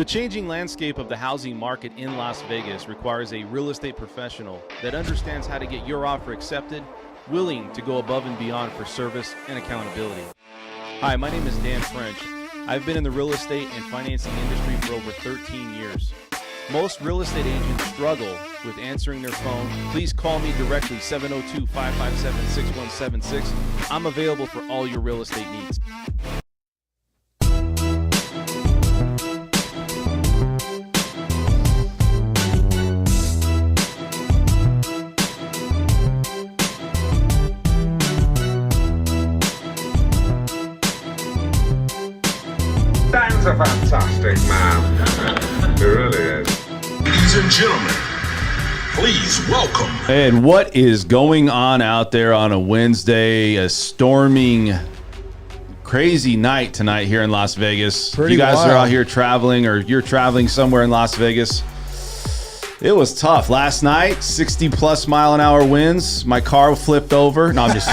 changing landscape of the housing market in Las Vegas requires a real estate professional that understands how to get your offer accepted, willing to go above and beyond for service and accountability. Hi, my name is Dan French. I've been in the real estate and financing industry for over 13 years. Most real estate agents struggle with answering their phone. Please call me directly, 702-557-6176. I'm available for all your real estate needs. Dan's a fantastic man. He really is. Ladies and gentlemen, please welcome. And what is going on out there on a Wednesday? A storming, crazy night tonight here in Las Vegas. Pretty you guys wild. are out here traveling, or you're traveling somewhere in Las Vegas. It was tough. Last night, 60-plus mile-an-hour winds. My car flipped over. No, I'm just...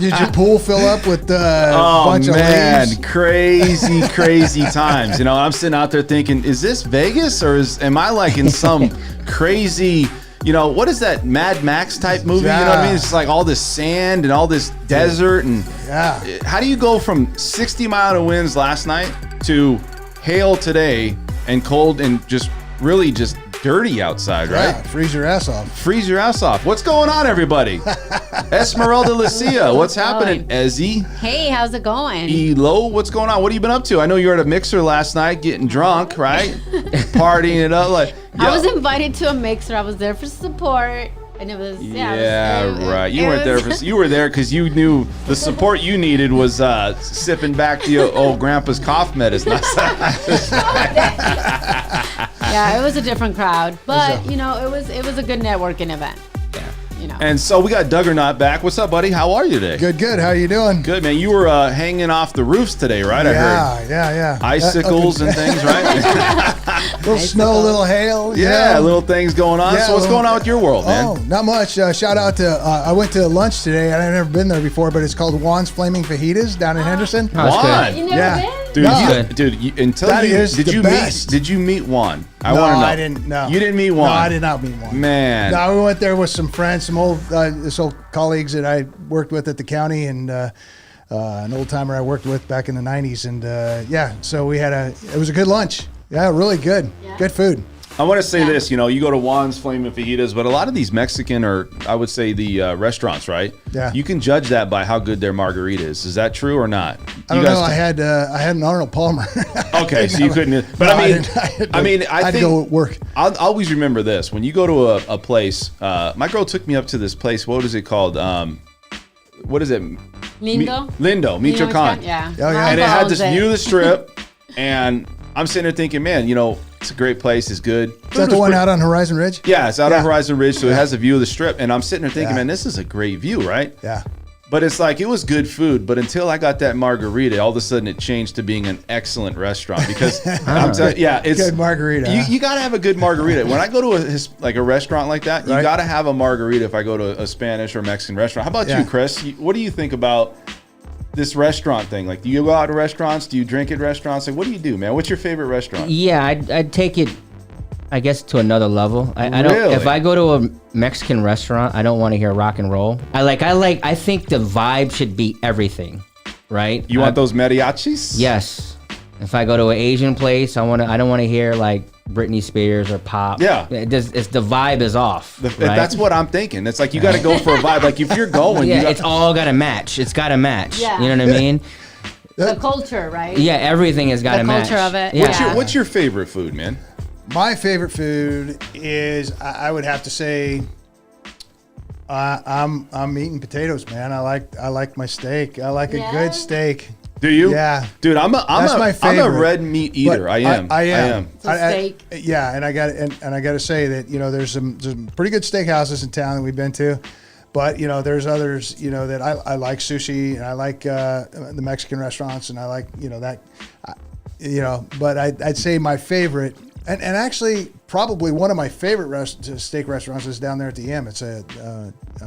Did your pool fill up with a bunch of leaves? Crazy, crazy times. You know, I'm sitting out there thinking, is this Vegas or am I like in some crazy, you know, what is that Mad Max type movie? Yeah. You know what I mean? It's like all this sand and all this desert. And Yeah. how do you go from 60-mile winds last night to hail today and cold and just really just dirty outside, right? Yeah, freeze your ass off. Freeze your ass off. What's going on, everybody? Esmeralda Lucia, what's happening? Ezzy, Hey, how's it going? Elo, what's going on? What have you been up to? I know you were at a mixer last night getting drunk, right? Partying it up. Like, I was invited to a mixer. I was there for support, and it was right. You weren't there you were there because you knew the support you needed was sipping back the old grandpa's cough medicine. Yeah, it was a different crowd, but you know, it was a good networking event. Yeah. You know. And so we got Duggernot back. What's up, buddy? How are you today? Good. How you doing? Good, man. You were hanging off the roofs today, right? I heard. Yeah. Icicles and things, right? Little snow, little hail. Yeah, little things going on. Yeah, so what's going on with your world, man? Oh, not much. Shout out to, I went to lunch today. I've never been there before, but it's called Juan's Flaming Fajitas down in Henderson. Juan. You never Yeah. been? Dude, No. That is did the you best. meet Juan? I No, want to know. I didn't. No, You didn't meet Juan? No, I did not meet Juan. Man. No, we went there with some friends, some old colleagues that I worked with at the county, and an old timer I worked with back in the '90s, and so it was a good lunch. Yeah, really good. Yeah. Good food. I want to say this, you know, you go to Juan's Flaming Fajitas, but a lot of these Mexican, or I would say the restaurants, right? Yeah. You can judge that by how good their margarita is. Is that true or not? I don't know. I had an Arnold Palmer. Okay, so you couldn't. But No, I had to go work. I'll always remember this. When you go to a place, my girl took me up to this place. What is it called? What is it? Lindo? Lindo, Michoacan. Yeah. Oh, yeah. And it had this Follows view of the strip, and I'm sitting there thinking, man, you know, it's a great place. It's good. Is that the one out on Horizon Ridge? Yeah, it's out on Yeah. Horizon Ridge, so it has a view of the strip. And I'm sitting there thinking, Yeah. man, this is a great view, right? Yeah. But it's like, it was good food, but until I got that margarita, all of a sudden it changed to being an excellent restaurant because I'm telling you, yeah, it's Good margarita, huh? You got to have a good margarita. When I go to a restaurant like that, you Right. got to have a margarita if I go to a Spanish or Mexican restaurant. How about Yeah. you, Chris? What do you think about this restaurant thing? Like, do you go out to restaurants? Do you drink at restaurants? Like, what do you do, man? What's your favorite restaurant? Yeah, I'd take it, I guess, to another level. I don't. Really? If I go to a Mexican restaurant, I don't want to hear rock and roll. I think the vibe should be everything, right? You want those mariachis? Yes. If I go to an Asian place, I don't want to hear like Britney Spears or pop. Yeah. It's the vibe is off. Right? That's what I'm thinking. It's like you got to go for a vibe. Like if you're going, Yeah, you got, it's all got to match. It's got to match. Yeah. You know what I mean? The culture, right? Yeah, everything has got to The match. culture of it. Yeah. What's your favorite food, man? My favorite food is, I would have to say, I'm meat and potatoes, man. I like my steak. I like a Yeah? good steak. Do you? Yeah. Dude, I'm That's my a favorite. red meat eater. But I am. I am. So steak. Yeah, and I got to say that, you know, there's some pretty good steakhouses in town that we've been to, but you know, there's others, you know, that I like sushi, and I like the Mexican restaurants, and I like, you know, that, you know, but I'd say my favorite. And actually, probably one of my favorite steak restaurants is down there at the M. It's a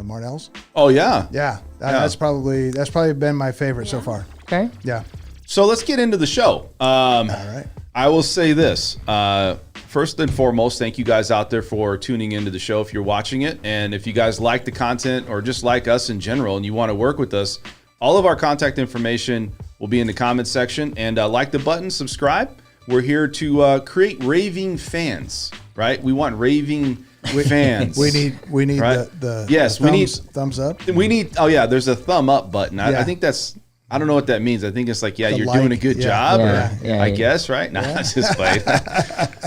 Marnell's. Oh yeah. Yeah, that's probably been my favorite so far. Okay. Yeah. So let's get into the show. All right. I will say this. First and foremost, thank you guys out there for tuning into the show if you're watching it. And if you guys like the content or just like us in general and you want to work with us, all of our contact information will be in the comments section. And like the button, subscribe. We're here to create raving fans, right? We want raving fans. We need right? the yes, thumbs, we need thumbs up. We need. Oh yeah, there's a thumb up button. Yeah. I think that's. I don't know what that means. I think it's like, yeah, The you're like, doing a good yeah. job, Yeah, I guess, right? No, it's just played.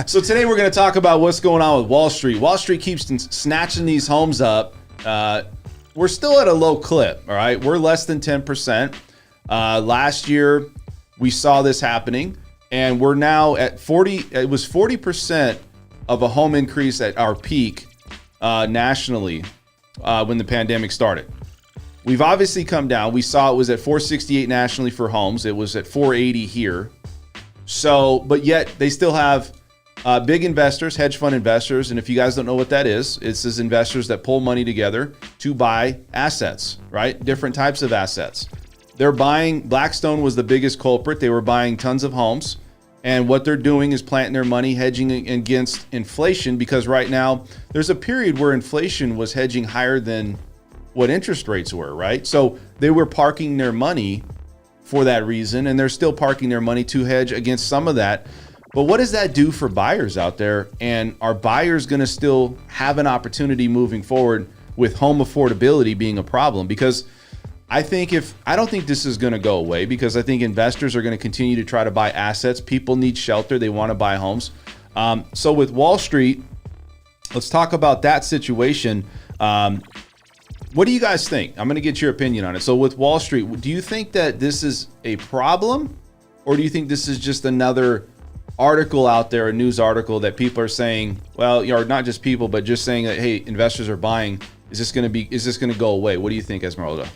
So today we're going to talk about what's going on with Wall Street. Wall Street keeps snatching these homes up. We're still at a low clip, all right? We're less than 10%. Last year, we saw this happening, and we're now at 40. It was 40% of a home increase at our peak nationally when the pandemic started. We've obviously come down. We saw it was at 468 nationally for homes. It was at 480 here. So, but yet they still have big investors, hedge fund investors. And if you guys don't know what that is, it's these investors that pull money together to buy assets, right? Different types of assets. They're buying, Blackstone was the biggest culprit. They were buying tons of homes. And what they're doing is planting their money, hedging against inflation, because right now there's a period where inflation was hedging higher than what interest rates were, right? So they were parking their money for that reason, and they're still parking their money to hedge against some of that. But what does that do for buyers out there? And are buyers going to still have an opportunity moving forward with home affordability being a problem? Because I don't think this is going to go away, because I think investors are going to continue to try to buy assets. People need shelter. They want to buy homes. So with Wall Street, let's talk about that situation. What do you guys think? I'm going to get your opinion on it. So with Wall Street, do you think that this is a problem, or do you think this is just another article out there, a news article that people are saying, well, or not just people, but just saying that, hey, investors are buying. Is this going to go away? What do you think, Esmeralda?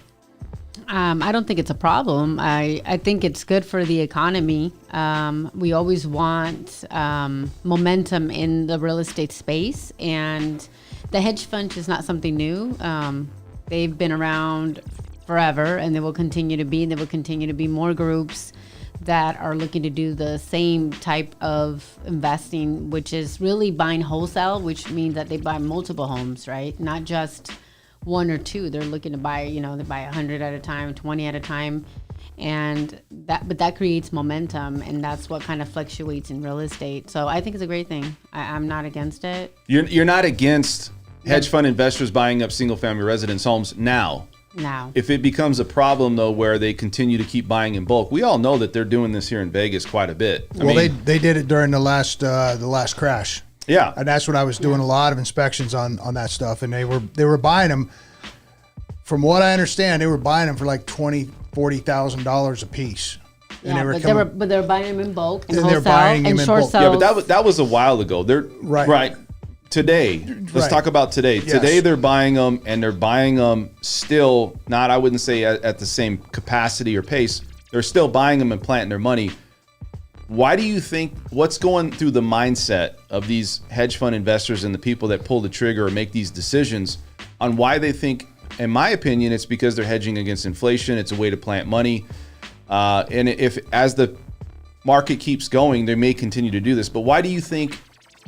I don't think it's a problem. I think it's good for the economy. We always want momentum in the real estate space, and the hedge fund is not something new. They've been around forever, and they will continue to be. And there will continue to be more groups that are looking to do the same type of investing, which is really buying wholesale, which means that they buy multiple homes, right? Not just one or two. They're looking to buy, they buy 100 at a time, 20 at a time. But that creates momentum, and that's what kind of fluctuates in real estate. So I think it's a great thing. I'm not against it. You're not against hedge fund investors buying up single family residence homes now. Now, If it becomes a problem, though, where they continue to keep buying in bulk, we all know that they're doing this here in Vegas quite a bit. They did it during the last crash. Yeah. And that's when I was doing a lot of inspections on that stuff, and they were buying them. From what I understand, they were buying them for like $20,000-$40,000 a piece. And but they were buying them in bulk and And they're wholesale buying them and in short bulk. sales. Yeah, but that was a while ago. They're right. Today, let's Right. talk about today. Yes. Today they're buying them, and they're buying them still not, I wouldn't say at the same capacity or pace. They're still buying them and planting their money. Why do you think, what's going through the mindset of these hedge fund investors and the people that pull the trigger or make these decisions on why they think, in my opinion, it's because they're hedging against inflation. It's a way to plant money. And if as the market keeps going, they may continue to do this. But why do you think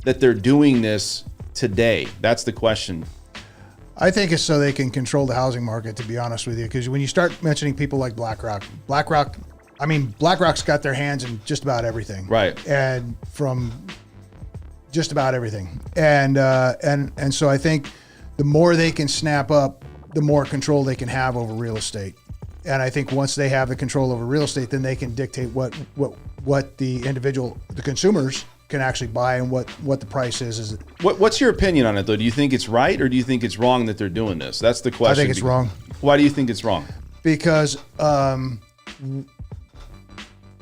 that they're doing this today? That's the question. I think it's so they can control the housing market, to be honest with you. Because when you start mentioning people like BlackRock's got their hands in just about everything. Right. And from just about everything. And so I think the more they can snap up, the more control they can have over real estate. And I think once they have the control over real estate, then they can dictate what the consumers can actually buy and what the price is. What's your opinion on it, though? Do you think it's right, or do you think it's wrong that they're doing this? That's the question. I think it's wrong. Why do you think it's wrong? Because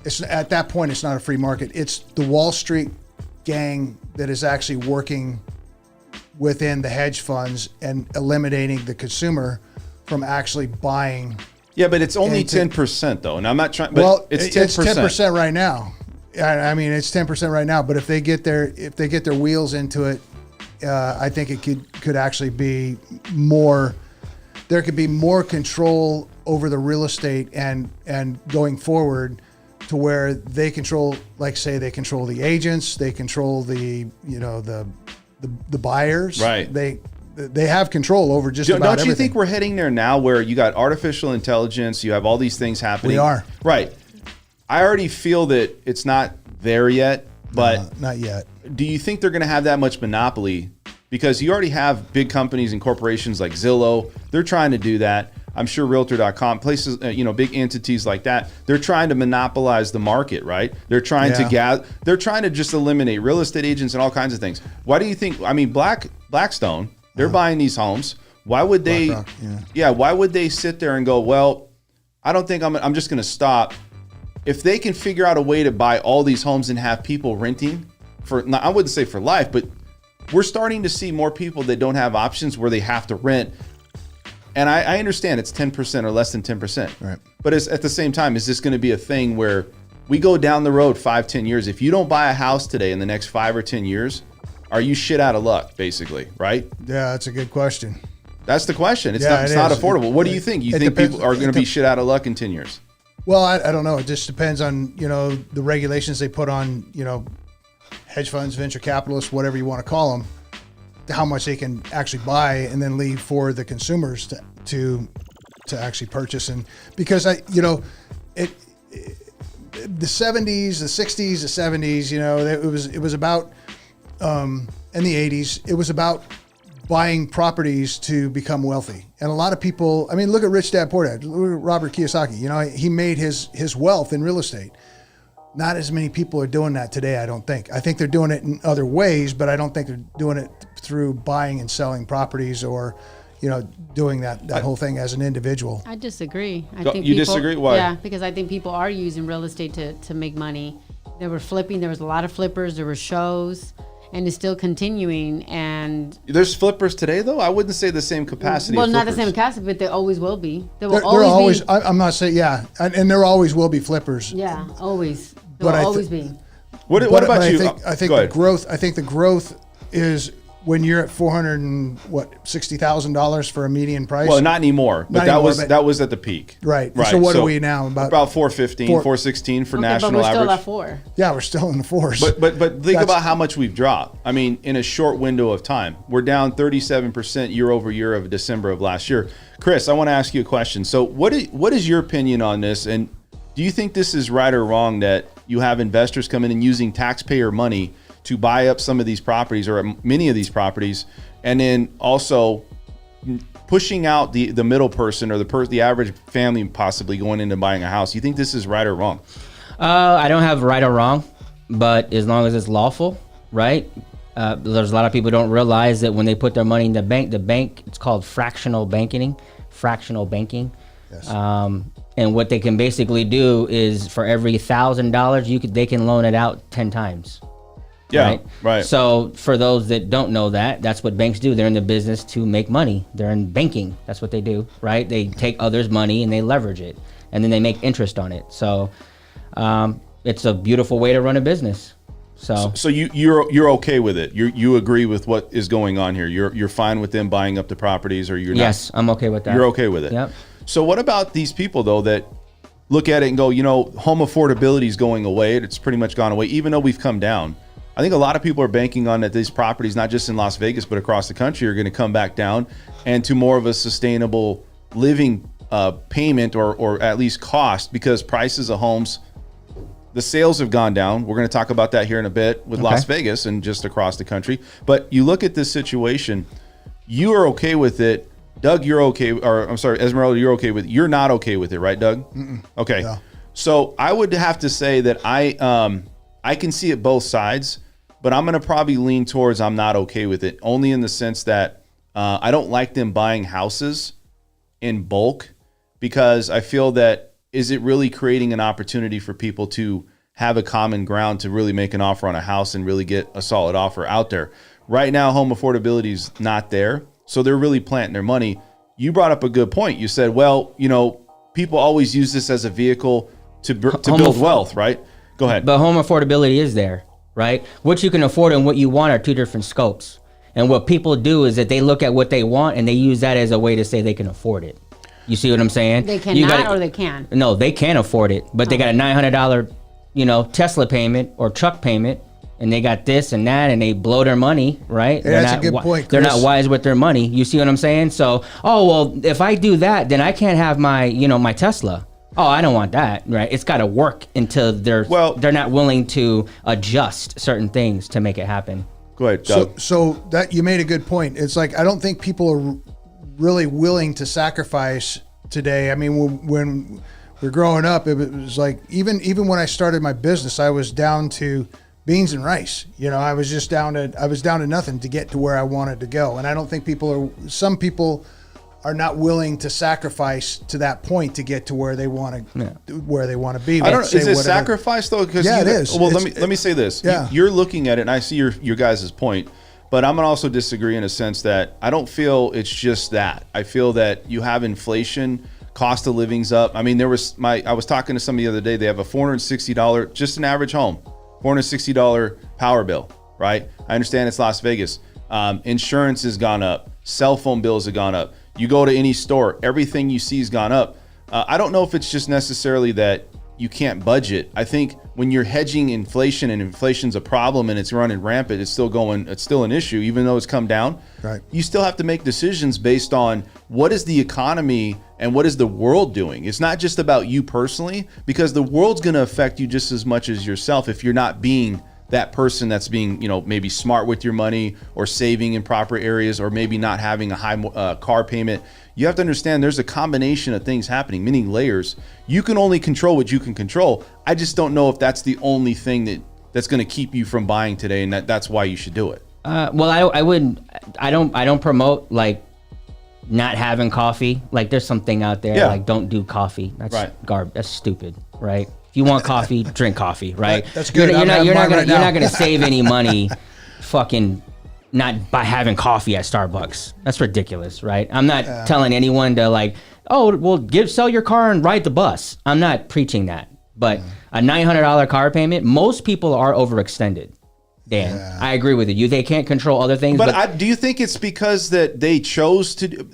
it's at that point, it's not a free market. It's the Wall Street gang that is actually working within the hedge funds and eliminating the consumer from actually buying. Yeah, but it's only 10%, though, and I'm not trying. But Well, it's 10%. It's 10% right now. I mean, it's 10% right now. But if they get their wheels into it, I think it could actually be more. There could be more control over the real estate and going forward to where they control, like say they control the agents, they control the the buyers. Right. They have control over just about everything. Don't you think we're heading there now where you got artificial intelligence, you have all these things happening? We are. Right. I already feel that it's not there yet, but not yet. do you think they're going to have that much monopoly? Because you already have big companies and corporations like Zillow. They're trying to do that. I'm sure Realtor.com, places, big entities like that. They're trying to monopolize the market, right? They're trying to gather. They're trying to just eliminate real estate agents and all kinds of things. Why do you think? I mean, Blackstone. They're buying these homes. Why would they? BlackRock, Why would they sit there and go, well, I don't think I'm just going to stop. If they can figure out a way to buy all these homes and have people renting for, I wouldn't say for life, but we're starting to see more people that don't have options where they have to rent. And I understand it's 10% or less than 10%. Right. But at the same time, is this going to be a thing where we go down the road 5-10 years? If you don't buy a house today in the next 5 or 10 years, are you shit out of luck, basically, right? Yeah, that's a good question. That's the question. It's Yeah, not, it's it not is. affordable. What do you think? You it think depends- people are going to be shit out of luck in 10 years? Well, I don't know. It just depends on, the regulations they put on, hedge funds, venture capitalists, whatever you want to call them, how much they can actually buy and then leave for the consumers to actually purchase. And because the 70s, the 60s, the 70s, it was about, in the 80s, it was about buying properties to become wealthy. And a lot of people, I mean, look at Rich Dad Poor Dad, look at Robert Kiyosaki, he made his wealth in real estate. Not as many people are doing that today, I don't think. I think they're doing it in other ways, but I don't think they're doing it through buying and selling properties or, doing that whole thing as an individual. I disagree. I You think disagree? Why? Yeah, because I think people are using real estate to make money. They were flipping. There was a lot of flippers. There were shows, and it's still continuing. And There's flippers today, though? I wouldn't say the same capacity. well, of not the flippers. same capacity, but they always will be. There will There always, be. I'm not saying, and there always will be flippers. Yeah, always. There But will I always be. What But about you? I think Go the ahead. growth. I think the growth is when you're at $460,000 for a median price. Well, not anymore, but Not that anymore, was but- that was at the peak. Right. So what are we now? About 415, 416 for Okay, national but we're still average. at 4. Yeah, we're still in the fours. But think That's- about how much we've dropped. I mean, in a short window of time, we're down 37% year over year of December of last year. Chris, I want to ask you a question. So, what is your opinion on this? And do you think this is right or wrong that you have investors come in and using taxpayer money to buy up some of these properties or many of these properties, and then also pushing out the middle person or the average family possibly going into buying a house? You think this is right or wrong? I don't have right or wrong, but as long as it's lawful, right? There's a lot of people who don't realize that when they put their money in the bank, it's called fractional banking. Yes. And what they can basically do is for every $1,000, they can loan it out 10 times. Yeah, right. So for those that don't know that, that's what banks do. They're in the business to make money. They're in banking. That's what they do, right? They take others' money and they leverage it, and then they make interest on it. So it's a beautiful way to run a business. So you're okay with it? You agree with what is going on here? You're fine with them buying up the properties, or you're not? Yes, I'm okay with that. You're okay with it. Yep. So what about these people though that look at it and go, home affordability is going away. It's pretty much gone away, even though we've come down. I think a lot of people are banking on that these properties, not just in Las Vegas, but across the country, are going to come back down and to more of a sustainable living payment or at least cost, because prices of homes, the sales have gone down. We're going to talk about that here in a bit with Las Vegas and just across the country. But you look at this situation, you are okay with it. Doug, you're okay. Or I'm sorry, Esmeralda, you're okay with it. You're not okay with it, right, Doug? Okay. No. So I would have to say that I can see it both sides, but I'm going to probably lean towards I'm not okay with it, only in the sense that I don't like them buying houses in bulk, because I feel that, is it really creating an opportunity for people to have a common ground to really make an offer on a house and really get a solid offer out there? Right now, home affordability is not there, so they're really planting their money. You brought up a good point. You said, well, people always use this as a vehicle to build wealth, right? Go ahead. But home affordability is there, right? What you can afford and what you want are two different scopes. And what people do is that they look at what they want and they use that as a way to say they can afford it. You see what I'm saying? They cannot or they can? No, they can afford it, but they got a $900 Tesla payment or truck payment, and they got this and that, and they blow their money, right? Yeah, that's a good point, They're Chris. not wise with their money. You see what I'm saying? So, if I do that, then I can't have my, my Tesla. Oh, I don't want that, right? It's got to work until they're not willing to adjust certain things to make it happen. Go ahead, Doug. So that you made a good point. It's like I don't think people are really willing to sacrifice today. I mean, when we're growing up, it was like even when I started my business, I was down to beans and rice. I was just down to nothing to get to where I wanted to go. And I don't think some people are not willing to sacrifice to that point to get to where they want to be. I don't know. Is it sacrifice though? Because it is. Well, let me say this. Yeah. You're looking at it, and I see your guys' point, but I'm gonna also disagree in a sense that I don't feel it's just that. I feel that you have inflation, cost of living's up. I mean, I was talking to somebody the other day. They have a $460, just an average home, $460 power bill, right? I understand it's Las Vegas. Insurance has gone up. Cell phone bills have gone up. You go to any store, everything you see has gone up. I don't know if it's just necessarily that you can't budget. I think when you're hedging inflation and inflation's a problem and it's running rampant, it's still an issue, even though it's come down. Right. You still have to make decisions based on what is the economy and what is the world doing. It's not just about you personally, because the world's going to affect you just as much as yourself if you're not being that person that's being, maybe smart with your money or saving in proper areas or maybe not having a high car payment. You have to understand there's a combination of things happening, meaning layers. You can only control what you can control. I just don't know if that's the only thing that's going to keep you from buying today, and that's why you should do it. I don't promote like not having coffee. Like there's something out there like don't do coffee. That's right. Garbage. That's stupid, right? If you want coffee, drink coffee, right? That's good. You're not gonna save any money, fucking not by having coffee at Starbucks. That's ridiculous, right? I'm not telling anyone to like, sell your car and ride the bus. I'm not preaching that. But a $900 car payment, most people are overextended. Dan, I agree with you. They can't control other things. But do you think it's because that they chose to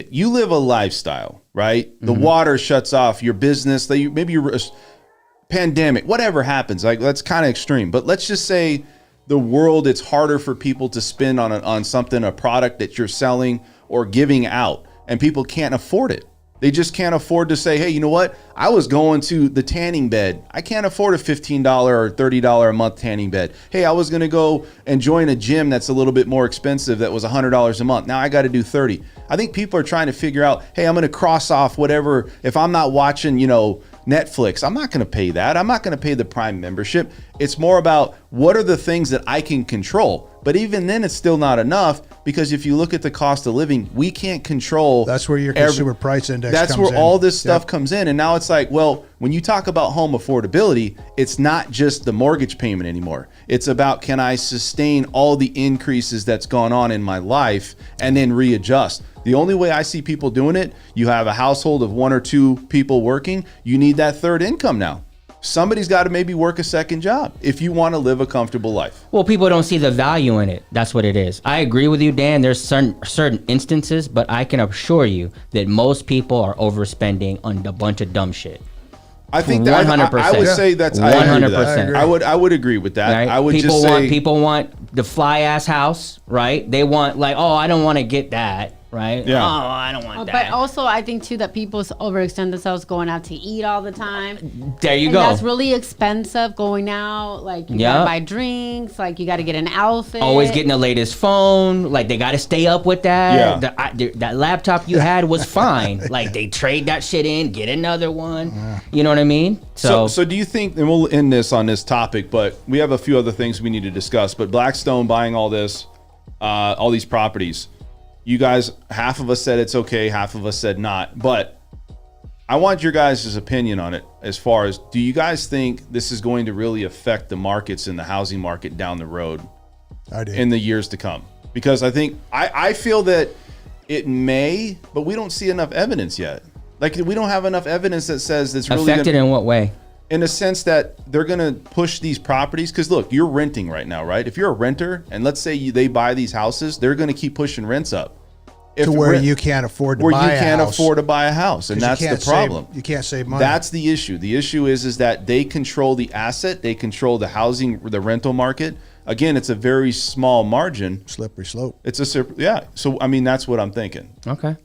you live a lifestyle, right? The water shuts off your business. Maybe you're pandemic, whatever happens, like that's kind of extreme. But let's just say the world, it's harder for people to spend on something, a product that you're selling or giving out, and people can't afford it. They just can't afford to say, hey, you know what? I was going to the tanning bed. I can't afford a $15 or $30 a month tanning bed. Hey, I was going to go and join a gym that's a little bit more expensive that was $100 a month. Now I got to do 30. I think people are trying to figure out, hey, I'm going to cross off whatever. If I'm not watching, Netflix, I'm not going to pay that. I'm not going to pay the Prime membership. It's more about what are the things that I can control. But even then, it's still not enough, because if you look at the cost of living, we can't control. That's where your consumer price index comes in. That's where all this stuff comes in. And now it's like, well, when you talk about home affordability, it's not just the mortgage payment anymore. It's about, can I sustain all the increases that's gone on in my life and then readjust? The only way I see people doing it, you have a household of 1 or 2 people working, you need that third income now. Somebody's got to maybe work a second job if you want to live a comfortable life. Well, people don't see the value in it. That's what it is. I agree with you, Dan. There's certain instances, but I can assure you that most people are overspending on a bunch of dumb shit. I think that 100%. I would say that's 100%. I would agree with that. Right? I would people want the fly ass house, right? They want I don't want to get that. Right? Yeah. Oh, I don't want that. But also, I think too that people overextend themselves going out to eat all the time. There you and go. That's really expensive going out. Like you gotta buy drinks. Like you gotta get an outfit. Always getting the latest phone. Like they gotta stay up with that. Yeah. That laptop you had was fine. Like they trade that shit in, get another one. You know what I mean? So do you think? And we'll end this on this topic, but we have a few other things we need to discuss. But Blackstone buying all these properties. You guys, half of us said it's okay, half of us said not. But I want your guys' opinion on it as far as, do you guys think this is going to really affect the markets in the housing market down the road? I do. In the years to come? Because I think, I feel that it may, but we don't see enough evidence yet. Like, we don't have enough evidence that says it's really affected in what way? In the sense that they're going to push these properties. Because look, you're renting right now, right? If you're a renter and let's say they buy these houses, they're going to keep pushing rents up. to where you can't afford to buy a house. Where you can't afford to buy a house, and that's the problem. You can't save money. That's the issue. The issue is that they control the asset, they control the housing, the rental market. Again, it's a very small margin. Slippery slope. Yeah. So I mean, that's what I'm thinking. Okay.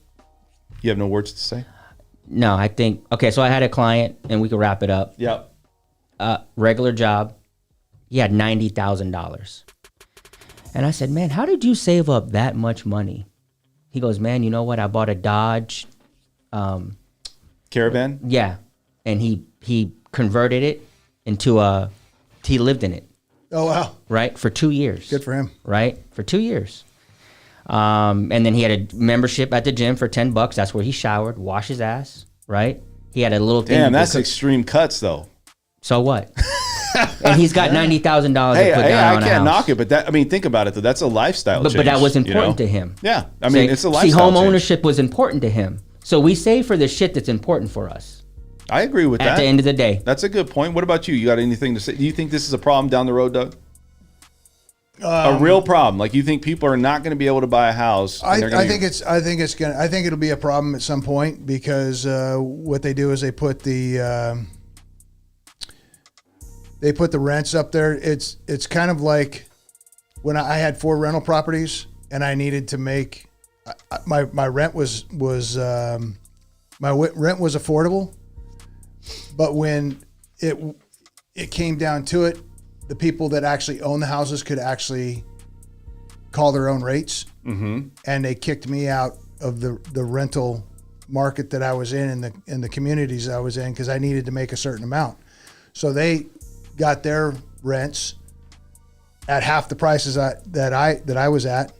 You have no words to say? No, I think okay. So I had a client, and we could wrap it up. Yep. Regular job. He had $90,000, and I said, "Man, how did you save up that much money?" He goes, "Man, you know what? I bought a Dodge Caravan." Yeah, and he converted it into he lived in it. Oh wow! Right, for 2 years. Good for him. Right, for 2 years. And then he had a membership at the gym for $10. That's where he showered, washed his ass. Right. He had a little thing. Damn, that's extreme cuts though. So what? And he's got $90,000 to put down on a house. I can't knock it, but that, I mean, think about it though. That's a lifestyle change. But that was important to him. Yeah, I mean, it's a lifestyle See, home change. ownership was important to him. So we save for the shit that's important for us. I agree with that. At the end of the day. That's a good point. What about you? You got anything to say? Do you think this is a problem down the road, Doug? A real problem. Like you think people are not going to be able to buy a house? I think it'll be a problem at some point because what they do is they put the rents up there. It's kind of like when I had 4 rental properties and I needed to make my rent was affordable, but when it came down to it, the people that actually own the houses could actually call their own rates, and they kicked me out of the rental market that I was in the communities I was in because I needed to make a certain amount. So they got their rents at half the prices that I was at.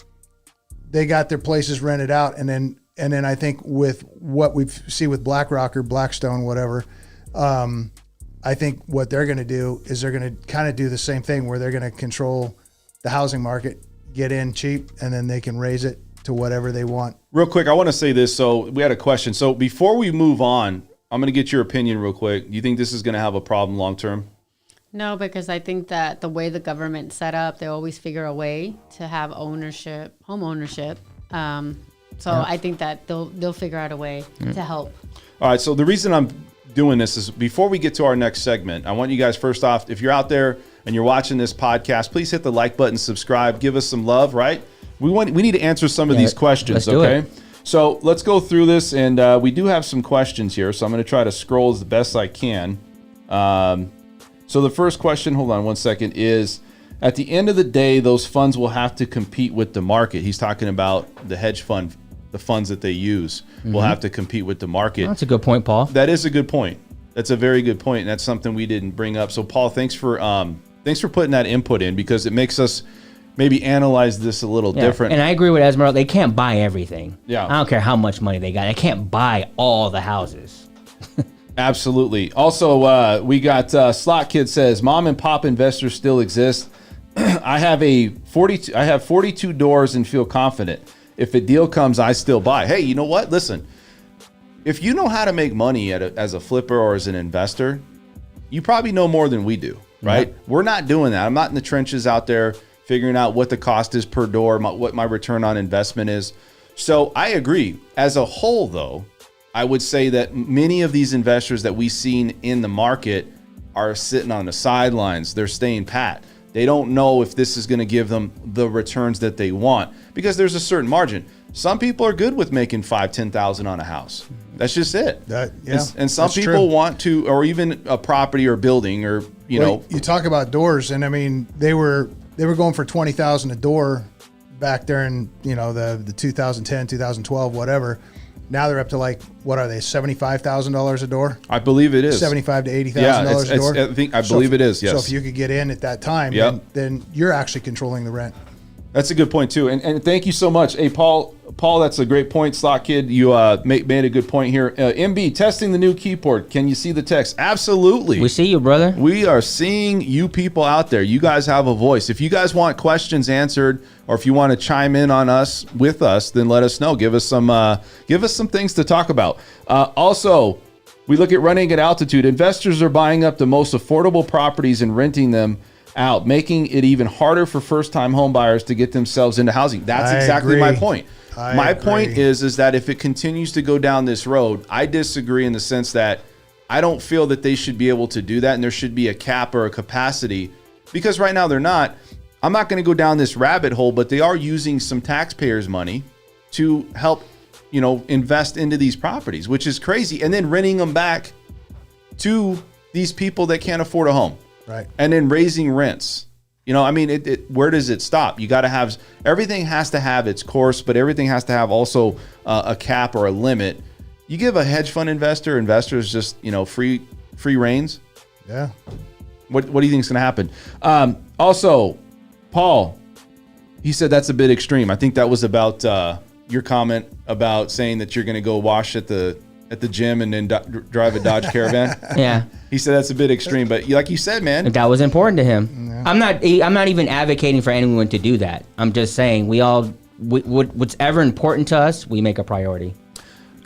They got their places rented out, and then I think with what we see with BlackRock or Blackstone, whatever. I think what they're going to do is they're going to kind of do the same thing where they're going to control the housing market, get in cheap, and then they can raise it to whatever they want. Real quick, I want to say this. So we had a question. So before we move on, I'm going to get your opinion real quick. You think this is going to have a problem long term? No, because I think that the way the government's set up, they always figure a way to have ownership, home ownership. I think that they'll figure out a way to help. All right. So the reason I'm doing this is before we get to our next segment, I want you guys first off, if you're out there and you're watching this podcast, please hit the like button, subscribe, give us some love, right? We need to answer some of these questions, okay? So let's go through this, and we do have some questions here, so I'm going to try to scroll as the best I can. So the first question, hold on one second, is at the end of the day, those funds will have to compete with the market. He's talking about the hedge fund. The funds that they use will have to compete with the market. That's a good point, Paul. That is a good point. That's a very good point, and that's something we didn't bring up. So, Paul, thanks for putting that input in because it makes us maybe analyze this a little different. And I agree with Esmeralda. They can't buy everything. Yeah. I don't care how much money they got. They can't buy all the houses. Absolutely. Also, we got Slot Kid says, "Mom and pop investors still exist. I have 42 doors and feel confident. If a deal comes, I still buy." Hey, you know what? Listen, if you know how to make money as a flipper or as an investor, you probably know more than we do, right? Yep. We're not doing that. I'm not in the trenches out there figuring out what the cost is per door, what my return on investment is. So I agree. As a whole, though, I would say that many of these investors that we've seen in the market are sitting on the sidelines. They're staying pat. They don't know if this is going to give them the returns that they want because there's a certain margin. Some people are good with making $5,000-$10,000 on a house. That's just it. And some people want to, or even a property or building, or you know. You talk about doors, and I mean they were going for $20,000 a door back there in the 2010, 2012, whatever. Now they're up to like, what are they, $75,000 a door? I believe it is. $75,000 to $80,000 a door. I believe it is. Yes. So if you could get in at that time, then you're actually controlling the rent. That's a good point too, and thank you so much. Hey, Paul, that's a great point. Slot Kid, you made a good point here. MB, testing the new keyboard. Can you see the text? Absolutely. We see you, brother. We are seeing you people out there. You guys have a voice. If you guys want questions answered, or if you want to chime in on us with us, then let us know. Give us some things to talk about. Also, we look at running at altitude. Investors are buying up the most affordable properties and renting them out, making it even harder for first-time home buyers to get themselves into housing. That's exactly my point. My agree. point is that if it continues to go down this road, I disagree in the sense that I don't feel that they should be able to do that, and there should be a cap or a capacity, because right now they're not. I'm not going to go down this rabbit hole, but they are using some taxpayers' money to help, invest into these properties, which is crazy, and then renting them back to these people that can't afford a home, Right. and then raising rents. Where does it stop? You got to have, everything has to have its course, but everything has to have also a cap or a limit. You give a hedge fund investors just, free reins. Yeah. What do you think is going to happen? Also, Paul, he said that's a bit extreme. I think that was about your comment about saying that you're going to go wash at the gym and then drive a Dodge Caravan. Yeah. He said that's a bit extreme, but like you said, man, That was important to him. Yeah. I'm not even advocating for anyone to do that. I'm just saying what's ever important to us, we make a priority.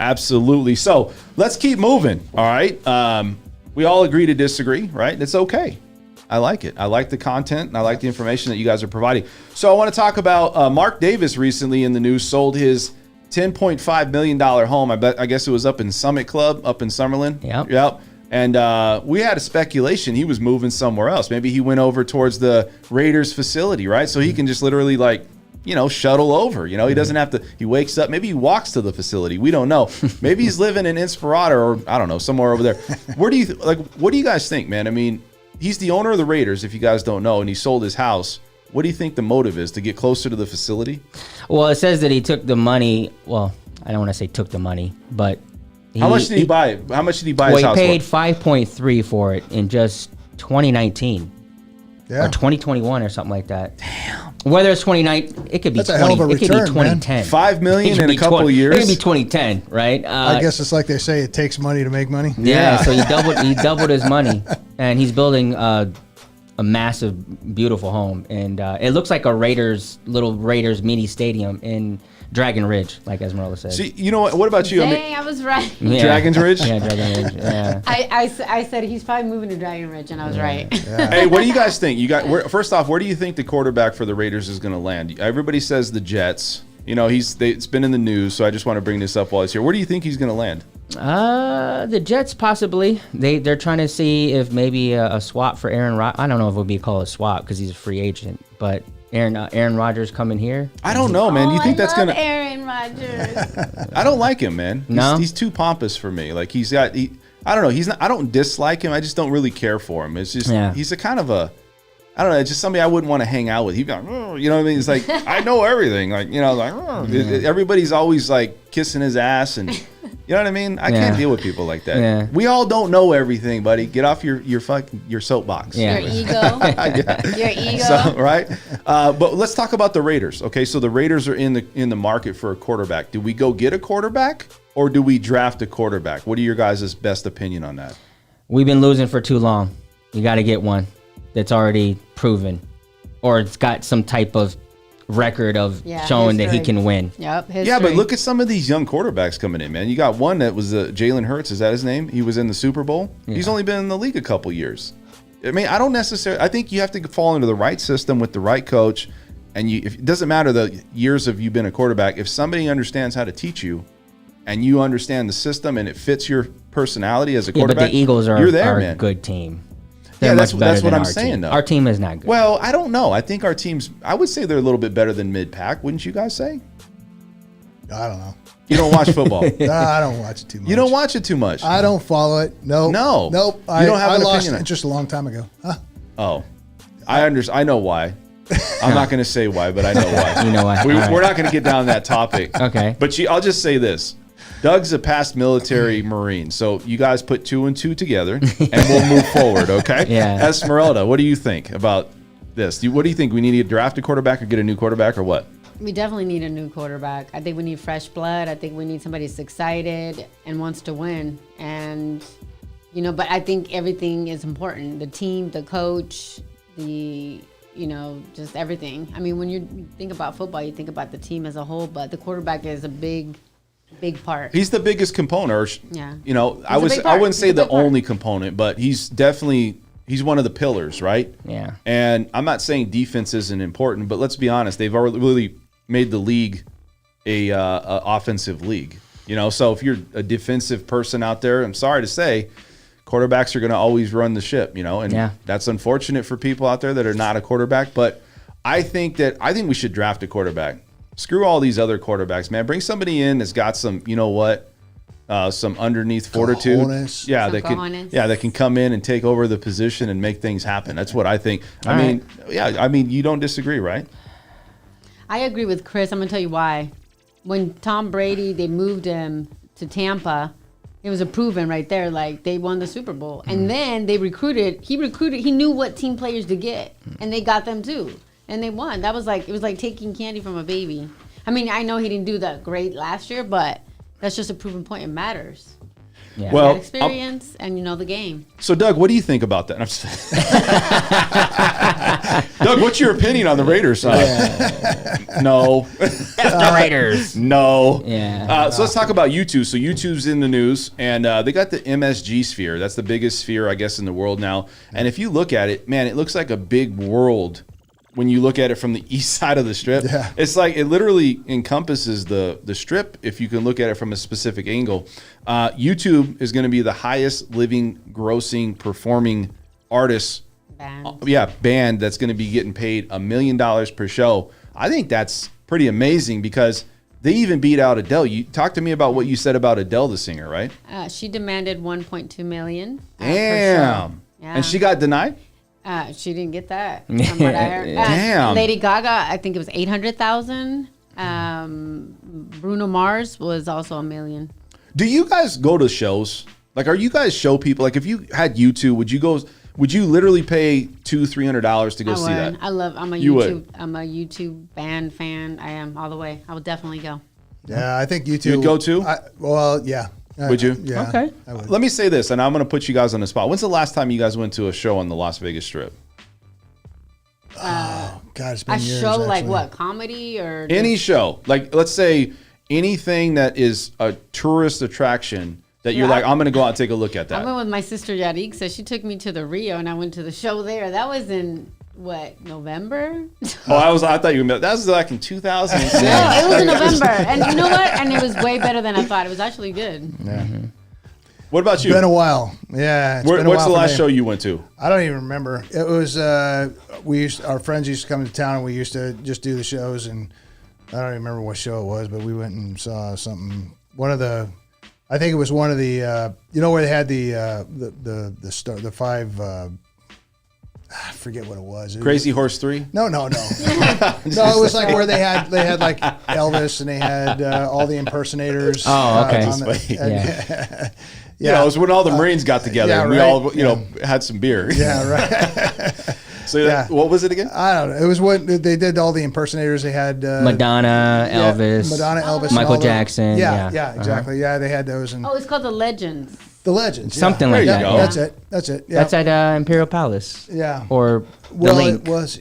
Absolutely. So let's keep moving. All right. We all agree to disagree, right? It's okay. I like it. I like the content, and I like the information that you guys are providing. So I want to talk about Mark Davis recently in the news sold his $10.5 million home. I guess it was up in Summit Club, up in Summerlin. Yep. And we had a speculation he was moving somewhere else. Maybe he went over towards the Raiders facility, right? So he can just literally shuttle over. He doesn't have to. He wakes up. Maybe he walks to the facility. We don't know. Maybe he's living in Inspirata or I don't know, somewhere over there. Where do you what do you guys think, man? I mean, he's the owner of the Raiders, if you guys don't know, and he sold his house. What do you think the motive is? To get closer to the facility? Well, it says that he took the money. Well, I don't want to say took the money, but how much did he buy it? How much did he buy his house for? He paid 5.3 for it in just 2019. Yeah. Or 2021 or something like that. Damn. Whether it's 29, it could be That's a hell of a it could return, be 2010. $5 million in a couple of years. It could be 2010, right? I guess it's like they say, it takes money to make money. Yeah. So he doubled his money, and he's building a massive, beautiful home, and it looks like a little Raiders mini stadium in Dragon Ridge, like Esmeralda said. See, you know what? What about you? Dang, I was right. Yeah. Dragon's Ridge? Yeah, Dragon Ridge. Yeah. I said he's probably moving to Dragon Ridge, and I was right. Yeah. Hey, what do you guys think? First off, where do you think the quarterback for the Raiders is going to land? Everybody says the Jets. It's been in the news, so I just want to bring this up while he's here. Where do you think he's going to land? The Jets possibly. They're trying to see if maybe a swap for Aaron Rodgers. I don't know if it would be called a swap because he's a free agent, but Aaron Rodgers coming here. I don't know, man. Do you think that's gonna? Aaron Rodgers. I don't like him, man. No? He's too pompous for me. Like I don't know. He's not. I don't dislike him. I just don't really care for him. It's just he's a kind of a. I don't know. It's just somebody I wouldn't want to hang out with. He'd be like, oh, you know what I mean? It's like I know everything. Like everybody's always like kissing his ass and. You know what I mean? I can't deal with people like that. Yeah. We all don't know everything, buddy. Get off your soapbox. Yeah. Your ego. Your ego. So, right? But let's talk about the Raiders. Okay, so the Raiders are in the market for a quarterback. Do we go get a quarterback or do we draft a quarterback? What are your guys' best opinion on that? We've been losing for too long. You got to get one that's already proven, or it's got some type of record of showing that he can win. Yep. History. Yeah, but look at some of these young quarterbacks coming in, man. You got one that was Jalen Hurts. Is that his name? He was in the Super Bowl. Yeah. He's only been in the league a couple years. I mean, I think you have to fall into the right system with the right coach. And it doesn't matter the years of you been a quarterback. If somebody understands how to teach you and you understand the system and it fits your personality as a quarterback, but the Eagles are man. A good team. Yeah, that's what I'm saying, though. Our team is not good. Well, I don't know. I think our team's, I would say they're a little bit better than mid-pack. Wouldn't you guys say? I don't know. You don't watch football. I don't watch it too much. You don't watch it too much. I don't follow it. Nope. No. Nope. You don't have I an lost opinion. interest a long time ago. Oh. I know why. I'm not going to say why, but I know why. You know why. We're not going to get down that topic. Okay. But I'll just say this. Doug's a past military Marine, so you guys put 2 and 2 together, and we'll move forward, okay? Yeah. Esmeralda, what do you think about this? What do you think? We need to draft a quarterback or get a new quarterback or what? We definitely need a new quarterback. I think we need fresh blood. I think we need somebody that's excited and wants to win. And, but I think everything is important. The team, the coach, just everything. I mean, when you think about football, you think about the team as a whole, but the quarterback is a big part. He's the biggest component. Yeah. I wouldn't say the only component, but he's one of the pillars, right? Yeah. And I'm not saying defense isn't important, but let's be honest, they've already really made the league a offensive league. You know, so if you're a defensive person out there, I'm sorry to say, quarterbacks are going to always run the ship. You know, and that's unfortunate for people out there that are not a quarterback. But I think we should draft a quarterback. Screw all these other quarterbacks, man. Bring somebody in that's got some, you know what, some underneath fortitude. Cojones. Yeah, Some that can come in and take over the position and make things happen. That's what I think. I mean, you don't disagree, right? I agree with Chris. I'm gonna tell you why. When Tom Brady, they moved him to Tampa, it was a proven right there. Like, they won the Super Bowl, and then they recruited. He knew what team players to get, and they got them too, and they won. It was like taking candy from a baby. I mean, I know he didn't do that great last year, but that's just a proven point. It matters. Yeah. Well, experience and you know the game. So, Doug, what do you think about that? Doug, what's your opinion on the Raiders side? No. The Raiders. No. Yeah. So let's talk about YouTube. So YouTube's in the news, and they got the MSG sphere. That's the biggest sphere, I guess, in the world now. And if you look at it, man, it looks like a big world when you look at it from the east side of the strip. Yeah. It's like it literally encompasses the strip if you can look at it from a specific angle. YouTube is going to be the highest living, grossing, performing artist band that's going to be getting paid $1 million per show. I think that's pretty amazing because they even beat out Adele. You talk to me about what you said about Adele, the singer, right? She demanded $1.2 million. Damn. Yeah. And she got denied? She didn't get that. From what I heard. Damn. Lady Gaga, I think it was 800,000. Bruno Mars was also $1 million. Do you guys go to shows? Like, are you guys show people? Like, if you had YouTube, would you literally pay $200-$300 to go see that? I'm a YouTube band fan. I am all the way. I would definitely go. Yeah, I think YouTube. You'd go too? Yeah. Would you? Yeah. Okay. I would. Let me say this, and I'm going to put you guys on the spot. When's the last time you guys went to a show on the Las Vegas Strip? God, it's been A years, show like actually. what? Comedy or Any show. Like, let's say anything that is a tourist attraction that you're like, I'm going to go out and take a look at I that. went with my sister Yarixa. She took me to the Rio, and I went to the show there. That was in what, November? I thought you were, that was like in 2006. No, it was in November, and you know what? And it was way better than I thought. It was actually good. Yeah. What about you? It's been a while. Yeah. It's been a What's while the for last me. show you went to? I don't even remember. It was our friends used to come to town, and we used to just do the shows. And I don't even remember what show it was, but we went and saw something. I think it was one of the where they had the five. I forget what it was. Crazy Horse 3? No. No, it was like where they had like Elvis, and they had all the impersonators. Oh, okay. Yeah, it was when all the Marines got together and we all, had some beer. Yeah, right. So what was it again? I don't know. It was what they did. All the impersonators. They had Madonna, Elvis, Elvis, Michael Jackson. Yeah, exactly. Yeah, they had those. And It's called The Legends. The Legends. Something There like you that. go. Yeah. That's it. Yeah. That's at Imperial Palace. Yeah. Or the well, Link. it was.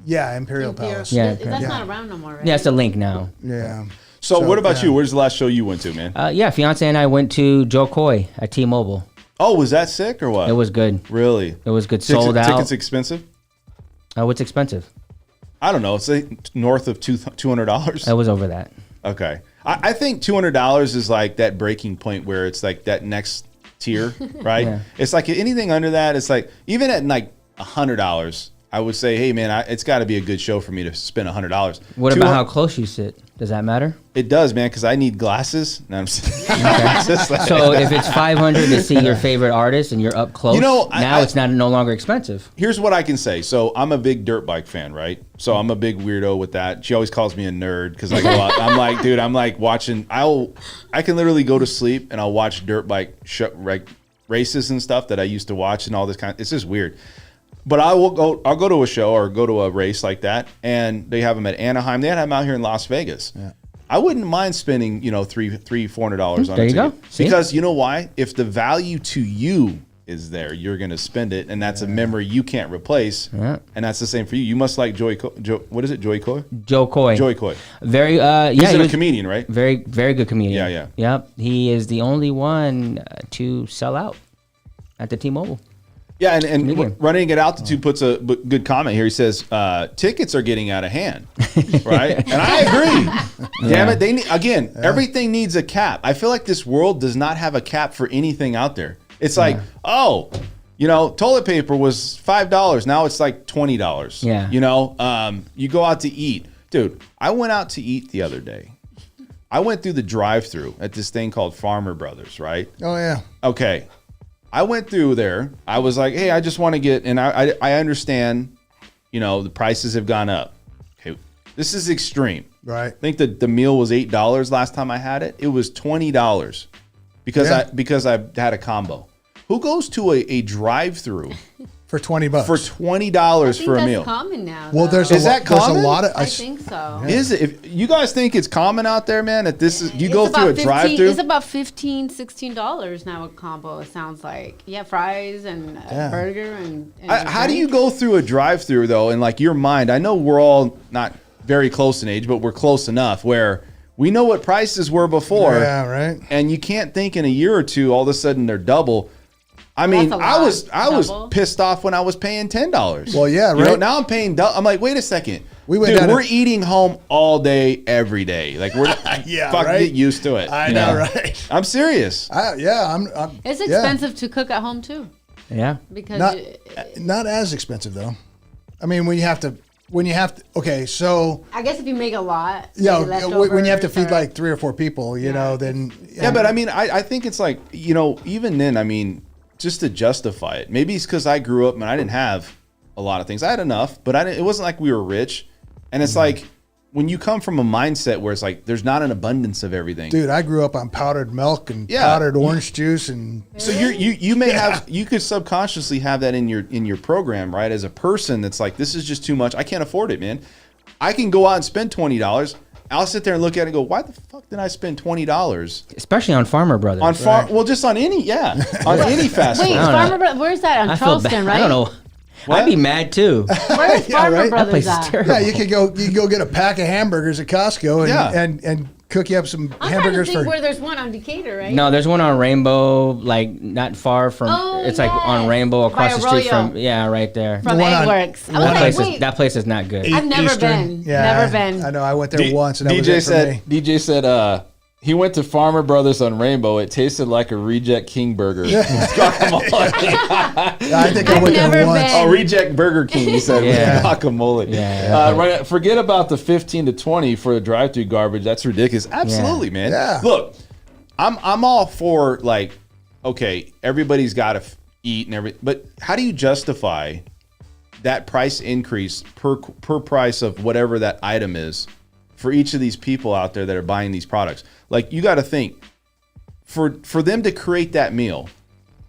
Yeah, Imperial Palace. Yeah. That's Yeah. not around no more, right? Yeah, it's the Link now. Yeah. So what about you? Where's the last show you went to, man? Fiance and I went to Joe Coy at T-Mobile. Oh, was that sick or what? It was good. Really? It was good. Sold out. Tickets expensive? What's expensive? I don't know. It's like north of $200. It was over that. Okay. I think $200 is like that breaking point where it's like that next tier, right? Yeah. It's like anything under that, it's like even at like $100, I would say, hey man, it's got to be a good show for me to spend $100. What about how close you sit? Does that matter? It does, man, because I need glasses. No, I'm just, just like, So if it's $500 to see your favorite artist and you're up close, now it's no longer expensive. Here's what I can say. So I'm a big dirt bike fan, right? So I'm a big weirdo with that. She always calls me a nerd because I go out. I'm like, dude, I'm like watching. I can literally go to sleep and I'll watch dirt bike races and stuff that I used to watch and all this kind. It's just weird. But I'll go to a show or go to a race like that, and they have them at Anaheim. They had them out here in Las Vegas. Yeah. I wouldn't mind spending, $300-$400 on a ticket. There you go. See? Because you know why? If the value to you is there, you're going to spend it, and that's a memory you can't replace. Yeah. And that's the same for you. You must like what is it? Joy Coy? Joe Coy. Joy Coy. Very, He's a comedian, right? Very, very good comedian. Yeah. Yep. He is the only one to sell out at the T-Mobile. Yeah, and Medium. Running at Altitude puts a good comment here. He says tickets are getting out of hand, right? And I agree. Damn it, they need, again. Everything needs a cap. I feel like this world does not have a cap for anything out there. It's like, oh, you know, toilet paper was $5. Now it's like $20. Yeah. You know, you go out to eat, dude. I went out to eat the other day. I went through the drive-through at this thing called Farmer Brothers, right? Oh yeah. Okay. I went through there. I was like, hey, I just want to get, and I understand, you know, the prices have gone up. Okay. This is extreme. Right. I think that the meal was $8 last time I had it. It was $20 because I had a combo. Who goes to a drive-through For $20. for $20 for a meal? That's common now. Well, though. there's Is a, that there's a common? lot of. I think so. Is it? If you guys think it's common out there, man, that this is you go It's through a about 15 drive-through? It's about $15, $16 now a combo. It sounds like fries and a burger and How do you drink. go through a drive-through though? In like your mind, I know we're all not very close in age, but we're close enough where we know what prices were before. Yeah, right. And you can't think in a year or two all of a sudden they're double. I mean, That's a I lot. was Double. pissed off when I was paying $10. Well, yeah, You know, right. now I'm paying. I'm like, wait a second. We went Dude, down we're to- eating home all day, every day. Like we're Yeah, fucking right? get used to it. I you know, right? I'm serious. I'm It's yeah. expensive to cook at home too Yeah. because Not as expensive though. I mean, when you have to. Okay, so I guess if you make a lot, yeah, maybe when you have to feed leftovers like 3 or 4 people, you know, then Yeah, but I mean, I think it's like, you know, even then, I mean, just to justify it, maybe it's because I grew up and I didn't have a lot of things. I had enough, but it wasn't like we were rich. And it's like when you come from a mindset where it's like there's not an abundance of everything. dude, I grew up on powdered milk and Yeah. powdered orange juice and So you may have, you could subconsciously have that in your program, right? As a person that's like, this is just too much. I can't afford it, man. I can go out and spend $20. I'll sit there and look at it and go, why the fuck did I spend $20 Especially on Farmer Brothers. on farm? Well, just on any, on any fast Wait, food. Farmer Brothers, where's that on I feel Charleston, bad. right? I don't know. What? I'd be mad too. Where's Farmer right? That place Brothers is at? terrible. yeah, you could go get a pack of hamburgers at Costco and Yeah. and cook you up some I'm trying to hamburgers think for where there's one on Decatur, right? No, there's one on Rainbow, like not far from. Oh, it's like on yes. Rainbow By across the street Arroyo. from. Right there. From The one on- Eggworks. I that was like, place wait, is that place is not good. I've never Eastern. been. Yeah, Never been. I know. I went there once, and that was DJ it for said me. DJ said he went to Farmer Brothers on Rainbow. It tasted like a reject King burger. Guacamole. I think I I've went there never once. been. Oh, reject Burger King. He said Yeah. guacamole. Yeah. Right, forget about the 15 to 20 for the drive-through garbage. That's ridiculous. Absolutely, man. Yeah. Look, I'm all for like, okay, everybody's got to eat and everything, but how do you justify that price increase per price of whatever that item is for each of these people out there that are buying these products? Like, you got to think for them to create that meal.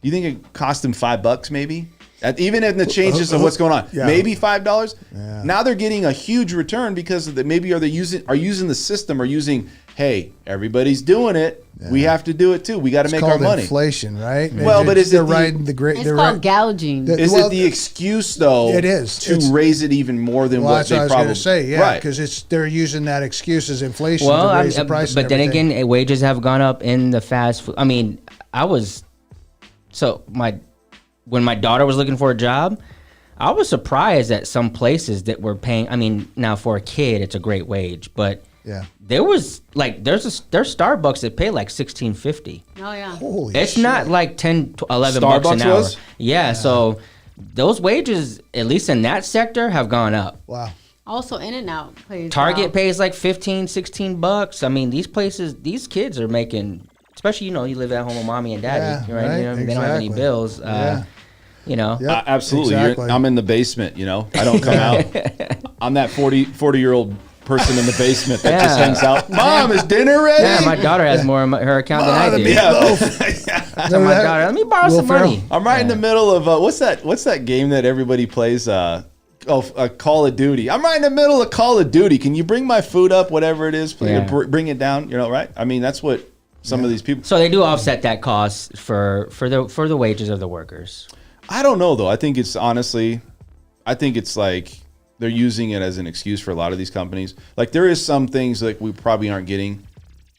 You think it cost them $5 maybe? Even in the changes of what's going on, Yeah. maybe $5. Now they're getting a huge return because of the, maybe are using the system or using, hey, everybody's doing it. We have to do it too. We got to It's make our called money. inflation, right? Well, but is it they're the- riding the great? It's they're called ri- gouging. The- Is well, it the excuse though? It is. to It's- raise it even more than Well, what that's they what I was probably going to say. Yeah, Right. because they're using that excuse as inflation Well, to raise the price. but and then everything. again, wages have gone up in the fast food. I mean, when my daughter was looking for a job, I was surprised at some places that were paying. I mean, now for a kid, it's a great wage, but yeah. there was like there's Starbucks that pay like $16.50. Oh yeah. Holy It's shit. not like 10 to 11 bucks Starbucks an hour. was? Yeah, so those wages, at least in that sector, have gone up. Wow. Also, In-N-Out pays Target well. pays like 15, 16 bucks. I mean, these kids are making, especially, you live at home with mommy and daddy, Yeah, right? right, They don't have any exactly. bills. Yeah. Yeah. Yep, Absolutely. exactly. I'm in the basement, I don't come out. I'm that 40-year-old person in the basement that just Yeah. hangs out. Mom, is dinner ready? Yeah, my daughter has more in her account than I do. So my daughter, let me borrow Will some Ferrell? money. I'm right in the middle of what's that game that everybody plays? Call of Duty. I'm right in the middle of Call of Duty. Can you bring my food up, whatever it is? Please Yeah. bring it down. Right? I mean, that's what some of these people. So they do offset that cost for the wages of the workers. I don't know though. I think it's like they're using it as an excuse for a lot of these companies. Like there is some things like we probably aren't getting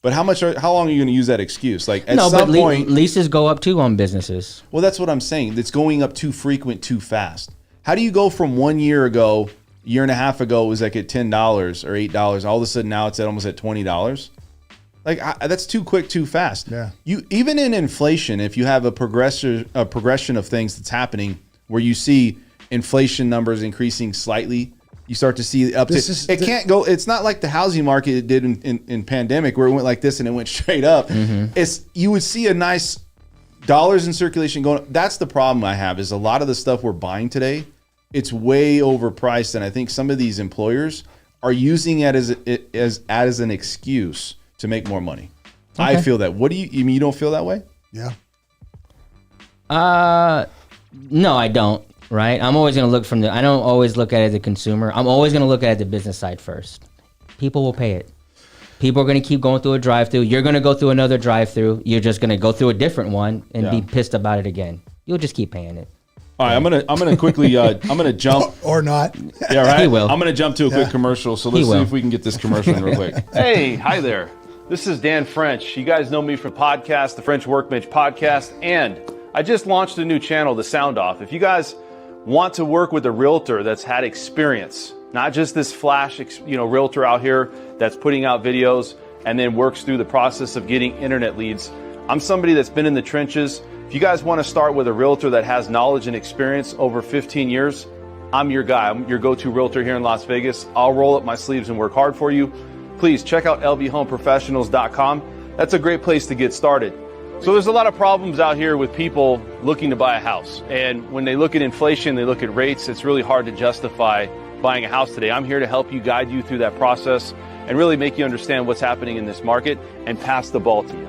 But how long are you going to use that excuse? Like at No, some but point, leases go up too on businesses. well, that's what I'm saying. It's going up too frequent, too fast. How do you go from 1 year ago, year and a half ago, it was like at $10 or $8. All of a sudden now it's almost at $20. Like that's too quick, too fast. Yeah. You even in inflation, if you have a progression of things that's happening where you see inflation numbers increasing slightly, you start to see the uptick. It can't go. It's not like the housing market it did in pandemic where it went like this and it went straight up. It's you would see a nice dollars in circulation going up. That's the problem I have is a lot of the stuff we're buying today, it's way overpriced, and I think some of these employers are using it as an excuse to make more money. Okay. I feel that. What do you mean? You don't feel that way? Yeah. No, I don't. Right? I'm always going to look I don't always look at it as a consumer. I'm always going to look at the business side first. People will pay it. People are going to keep going through a drive-through. You're going to go through another drive-through. You're just going to go through a different one and be pissed about it again. You'll just keep paying it. All right, I'm gonna quickly I'm gonna jump or not. Yeah, right. He will. I'm gonna jump to a quick commercial. So let's see if we can get this commercial in real quick. Hey, hi there. This is Dan French. You guys know me from podcast, the French Workbench podcast, and I just launched a new channel, The Sound Off. If you guys want to work with a realtor that's had experience, not just this flash, realtor out here that's putting out videos and then works through the process of getting internet leads. I'm somebody that's been in the trenches. If you guys want to start with a realtor that has knowledge and experience over 15 years, I'm your guy. I'm your go-to realtor here in Las Vegas. I'll roll up my sleeves and work hard for you. Please check out lvhomeprofessionals.com. That's a great place to get started. So there's a lot of problems out here with people looking to buy a house. And when they look at inflation, they look at rates, it's really hard to justify buying a house today. I'm here to help you, guide you through that process, and really make you understand what's happening in this market and pass the ball to you.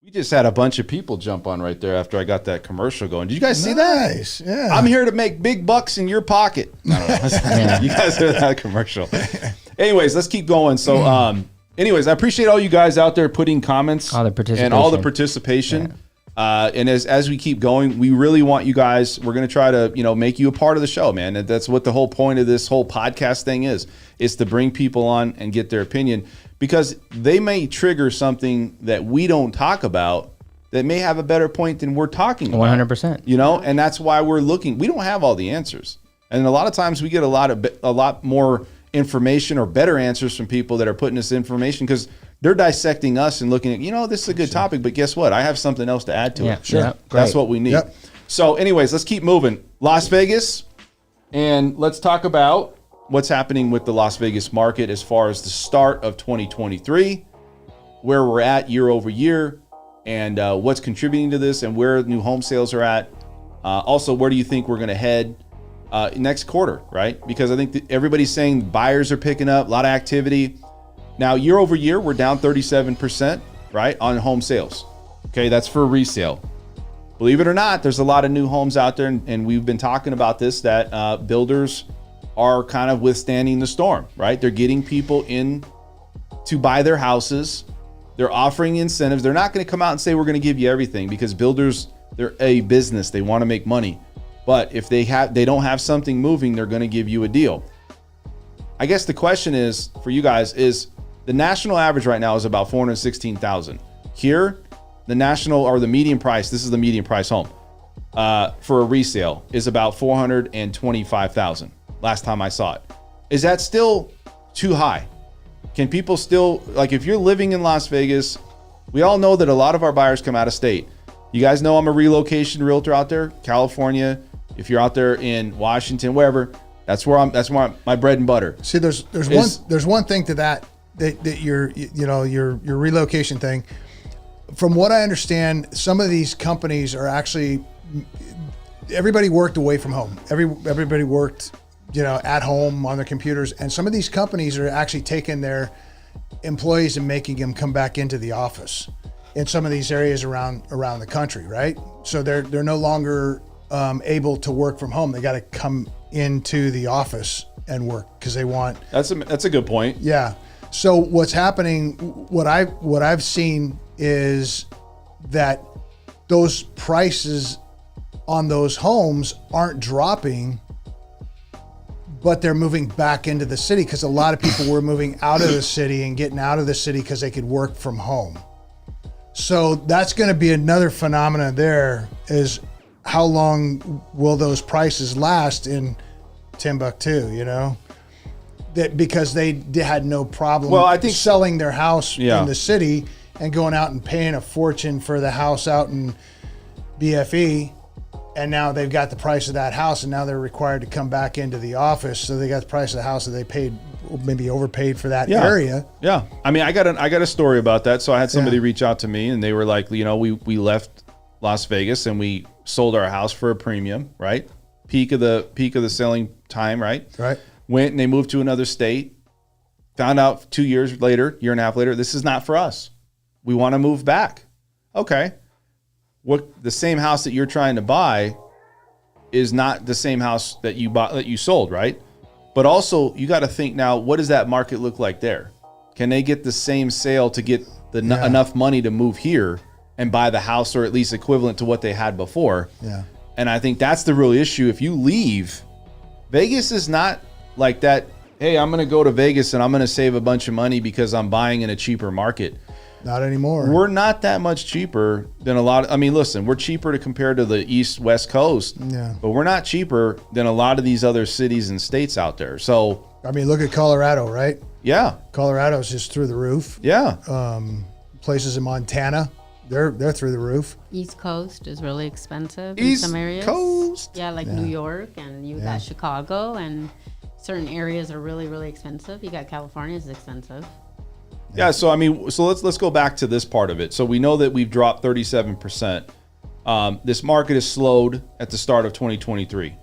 We just had a bunch of people jump on right there after I got that commercial going. Did you guys see that? Nice. Yeah. I'm here to make big bucks in your pocket. I don't know. You guys heard that commercial. Anyways, let's keep going. So, anyways, I appreciate all you guys out there putting comments All the participation. and all the participation. And as we keep going, we really want you guys, we're going to try to, make you a part of the show, man. And that's what the whole point of this whole podcast thing is to bring people on and get their opinion, because they may trigger something that we don't talk about that may have a better point than we're talking about. 100%. And that's why we're looking. We don't have all the answers. And a lot of times we get a lot more information or better answers from people that are putting this information because they're dissecting us and looking at, this is a good topic, but guess what? I have something else to add to it. Sure. Yeah, that's what we need. Yep. So anyways, let's keep moving. Las Vegas, and let's talk about what's happening with the Las Vegas market as far as the start of 2023, where we're at year over year, and what's contributing to this and where new home sales are at. Also, where do you think we're going to head next quarter, right? Because I think that everybody's saying buyers are picking up, a lot of activity. Now, year over year, we're down 37%, right, on home sales. Okay, that's for resale. Believe it or not, there's a lot of new homes out there, and we've been talking about this, that builders are kind of withstanding the storm, right? They're getting people in to buy their houses. They're offering incentives. They're not going to come out and say, we're going to give you everything, because builders, they're a business. They want to make money. But if they don't have something moving, they're going to give you a deal. I guess the question is for you guys is the national average right now is about 416,000. Here, the national or the median price, this is the median price home for a resale, is about 425,000. Last time I saw it. Is that still too high? Can people still, like, if you're living in Las Vegas, we all know that a lot of our buyers come out of state. You guys know I'm a relocation realtor out there, California. If you're out there in Washington, wherever, that's where my bread and butter. See, there's one thing to that your relocation thing. From what I understand, some of these companies are actually, everybody worked away from home. Everybody worked, at home on their computers, and some of these companies are actually taking their employees and making them come back into the office in some of these areas around the country, right? So they're no longer able to work from home. They got to come into the office and work because they want. That's a good point. Yeah. So what's happening? What I've seen is that those prices on those homes aren't dropping but they're moving back into the city because a lot of people were moving out of the city and getting out of the city because they could work from home. So that's going to be another phenomenon there, is how long will those prices last in Timbuktu, you know? That because they had no problem selling their house in the city and going out and paying a fortune for the house out in BFE. And now they've got the price of that house, and now they're required to come back into the office. So they got the price of the house that they paid, maybe overpaid for that area. Yeah. I mean, I got a story about that. So I had somebody reach out to me, and they were like, you know, we left Las Vegas and we sold our house for a premium, right? Peak of the selling time, right? Right. Went and they moved to another state. Found out 2 years later, year and a half later, this is not for us. We want to move back. Okay. What the same house that you're trying to buy is not the same house that you bought, that you sold, right? But also you got to think now, what does that market look like there? Can they get the same sale to get enough money to move here and buy the house, or at least equivalent to what they had before? Yeah. And I think that's the real issue. If you leave, Vegas is not like that. Hey, I'm going to go to Vegas and I'm going to save a bunch of money because I'm buying in a cheaper market. Not anymore. We're not that much cheaper than a lot. I mean, listen, we're cheaper to compare to the East West Coast, but we're not cheaper than a lot of these other cities and states out there. So, I mean, look at Colorado, right? Yeah. Colorado's just through the roof. Yeah. Places in Montana, they're through the roof. East Coast is really expensive in some areas. Coast. Yeah, like New York, and you got Chicago, and certain areas are really, really expensive. You got California is expensive. Yeah, so I mean, so let's go back to this part of it. So we know that we've dropped 37%. This market has slowed at the start of 2023.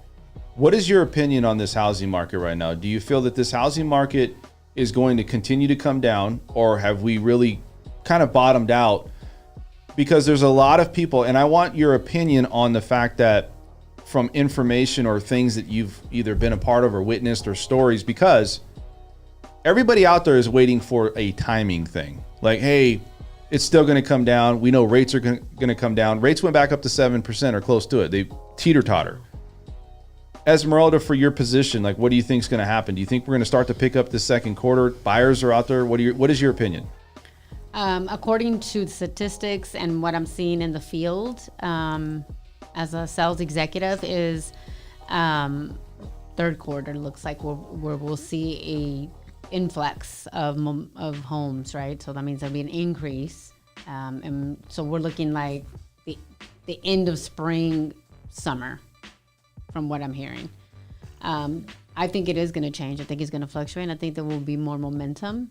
What is your opinion on this housing market right now? Do you feel that this housing market is going to continue to come down, or have we really kind of bottomed out? Because there's a lot of people, and I want your opinion on the fact that from information or things that you've either been a part of or witnessed or stories, because everybody out there is waiting for a timing thing. Like, hey, it's still going to come down. We know rates are going to come down. Rates went back up to 7% or close to it. They teeter-totter. Esmeralda, for your position, like, what do you think is going to happen? Do you think we're going to start to pick up the second quarter? Buyers are out there. What is your opinion? According to statistics and what I'm seeing in the field, as a sales executive, is third quarter looks like where we'll see a influx of homes, right? So that means there'll be an increase, and so we're looking like the end of spring, summer, from what I'm hearing. I think it is going to change. I think it's going to fluctuate. And I think there will be more momentum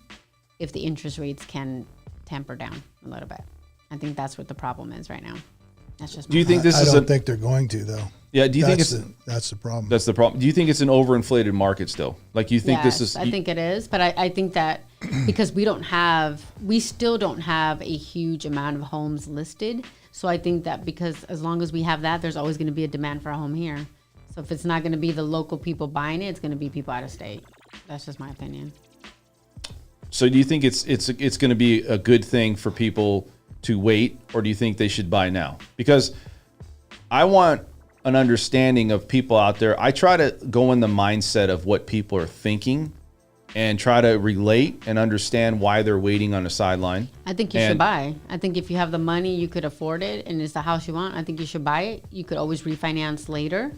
if the interest rates can tamper down a little bit. I think that's what the problem is right now. That's just. Do you think this I is? I don't think they're going to, though. Yeah. Do you think that's the problem? That's the problem. Do you think it's an overinflated market still? Like, you think this is? I think it is, but I think that because we still don't have a huge amount of homes listed. So I think that because as long as we have that, there's always going to be a demand for a home here. So if it's not going to be the local people buying it, it's going to be people out of state. That's just my opinion. So do you think it's going to be a good thing for people to wait, or do you think they should buy now? Because I want an understanding of people out there. I try to go in the mindset of what people are thinking and try to relate and understand why they're waiting on the sideline. I think you should buy. I think if you have the money, you could afford it, and it's the house you want, I think you should buy it. You could always refinance later,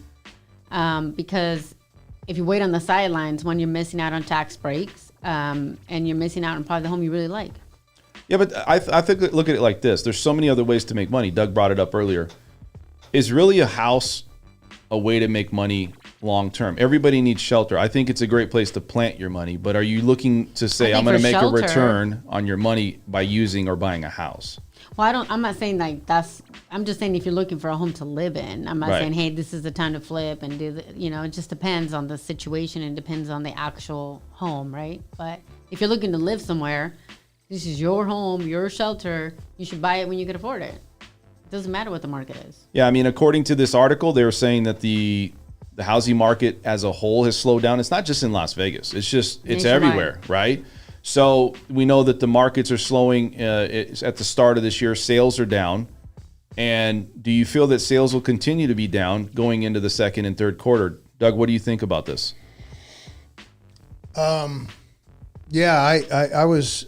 because if you wait on the sidelines, when you're missing out on tax breaks, and you're missing out on probably the home you really like. Yeah, but I think, look at it like this. There's so many other ways to make money. Doug brought it up earlier. Is really a house a way to make money long term? Everybody needs shelter. I think it's a great place to plant your money, but are you looking to say, I'm going to make a return on your money by using or buying a house? Well, I'm not saying like I'm just saying if you're looking for a home to live in, I'm not saying, hey, this is the time to flip and do it just depends on the situation and depends on the actual home, right? But if you're looking to live somewhere, this is your home, your shelter, you should buy it when you can afford it. It doesn't matter what the market is. Yeah, I mean, according to this article, they were saying that the housing market as a whole has slowed down. It's not just in Las Vegas. It's everywhere, right? So we know that the markets are slowing at the start of this year. Sales are down. And do you feel that sales will continue to be down going into the second and third quarter? Doug, what do you think about this? Yeah, I was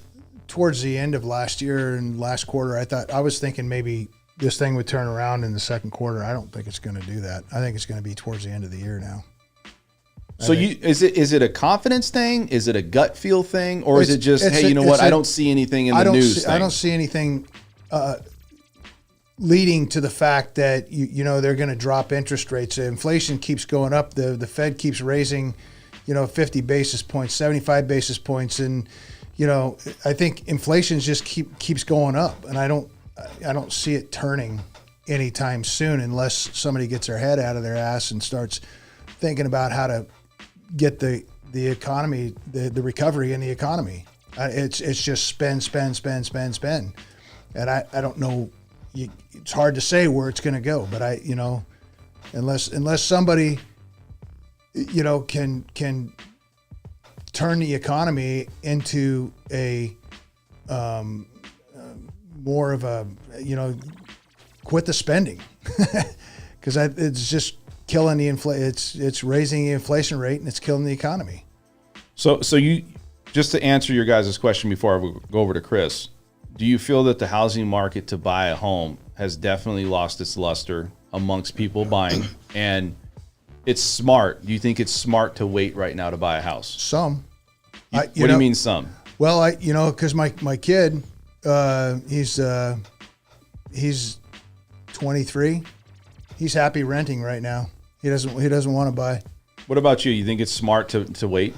towards the end of last year and last quarter. I was thinking maybe this thing would turn around in the second quarter. I don't think it's going to do that. I think it's going to be towards the end of the year now. So is it a confidence thing? Is it a gut feel thing, or is it just hey, you know what? I don't see anything in the news. I don't see anything leading to the fact that you know they're going to drop interest rates. Inflation keeps going up. The Fed keeps raising, 50 basis points, 75 basis points, and I think inflation just keeps going up, and I don't see it turning anytime soon unless somebody gets their head out of their ass and starts thinking about how to get the economy, the recovery in the economy. It's just spend, and I don't know. It's hard to say where it's going to go, but unless somebody can turn the economy into a more of a quit the spending because it's just killing the it's raising the inflation rate and it's killing the economy. So you, just to answer your guys' question before I go over to Chris, do you feel that the housing market to buy a home has definitely lost its luster amongst people buying, and it's smart? Do you think it's smart to wait right now to buy a house? Some. What do you mean some? Well, because my kid, he's 23. He's happy renting right now. He doesn't want to buy. What about you? You think it's smart to wait?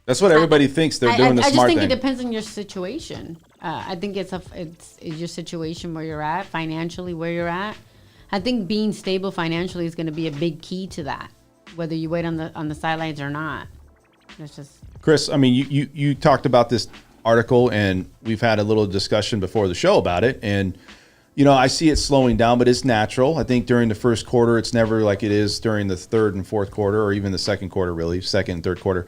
That's what everybody thinks they're doing the smart thing. I just think it depends on your situation. I think it's your situation where you're at, financially where you're at. I think being stable financially is going to be a big key to that, whether you wait on the sidelines or not. It's just Chris, I mean, you talked about this article, and we've had a little discussion before the show about it, and I see it slowing down, but it's natural. I think during the first quarter, it's never like it is during the third and fourth quarter, or even the second quarter, really, second and third quarter.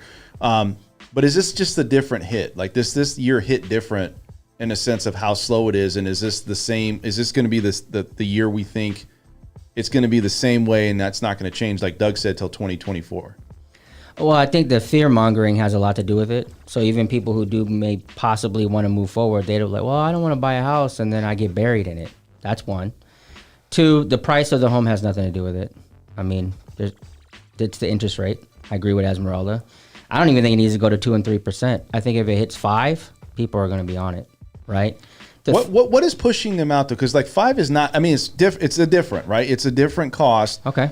But is this just a different hit? Like this year hit different in a sense of how slow it is, and is this the same? Is this going to be the year we think it's going to be the same way, and that's not going to change, like Doug said, till 2024? Well, I think the fear mongering has a lot to do with it. So even people who may possibly want to move forward, they're like, well, I don't want to buy a house, and then I get buried in it. That's one. Two, the price of the home has nothing to do with it. I mean, it's the interest rate. I agree with Esmeralda. I don't even think it needs to go to 2 and 3%. I think if it hits 5, people are going to be on it, right? What is pushing them out though? Because like 5 is not. I mean, it's a different, right? It's a different cost. Okay.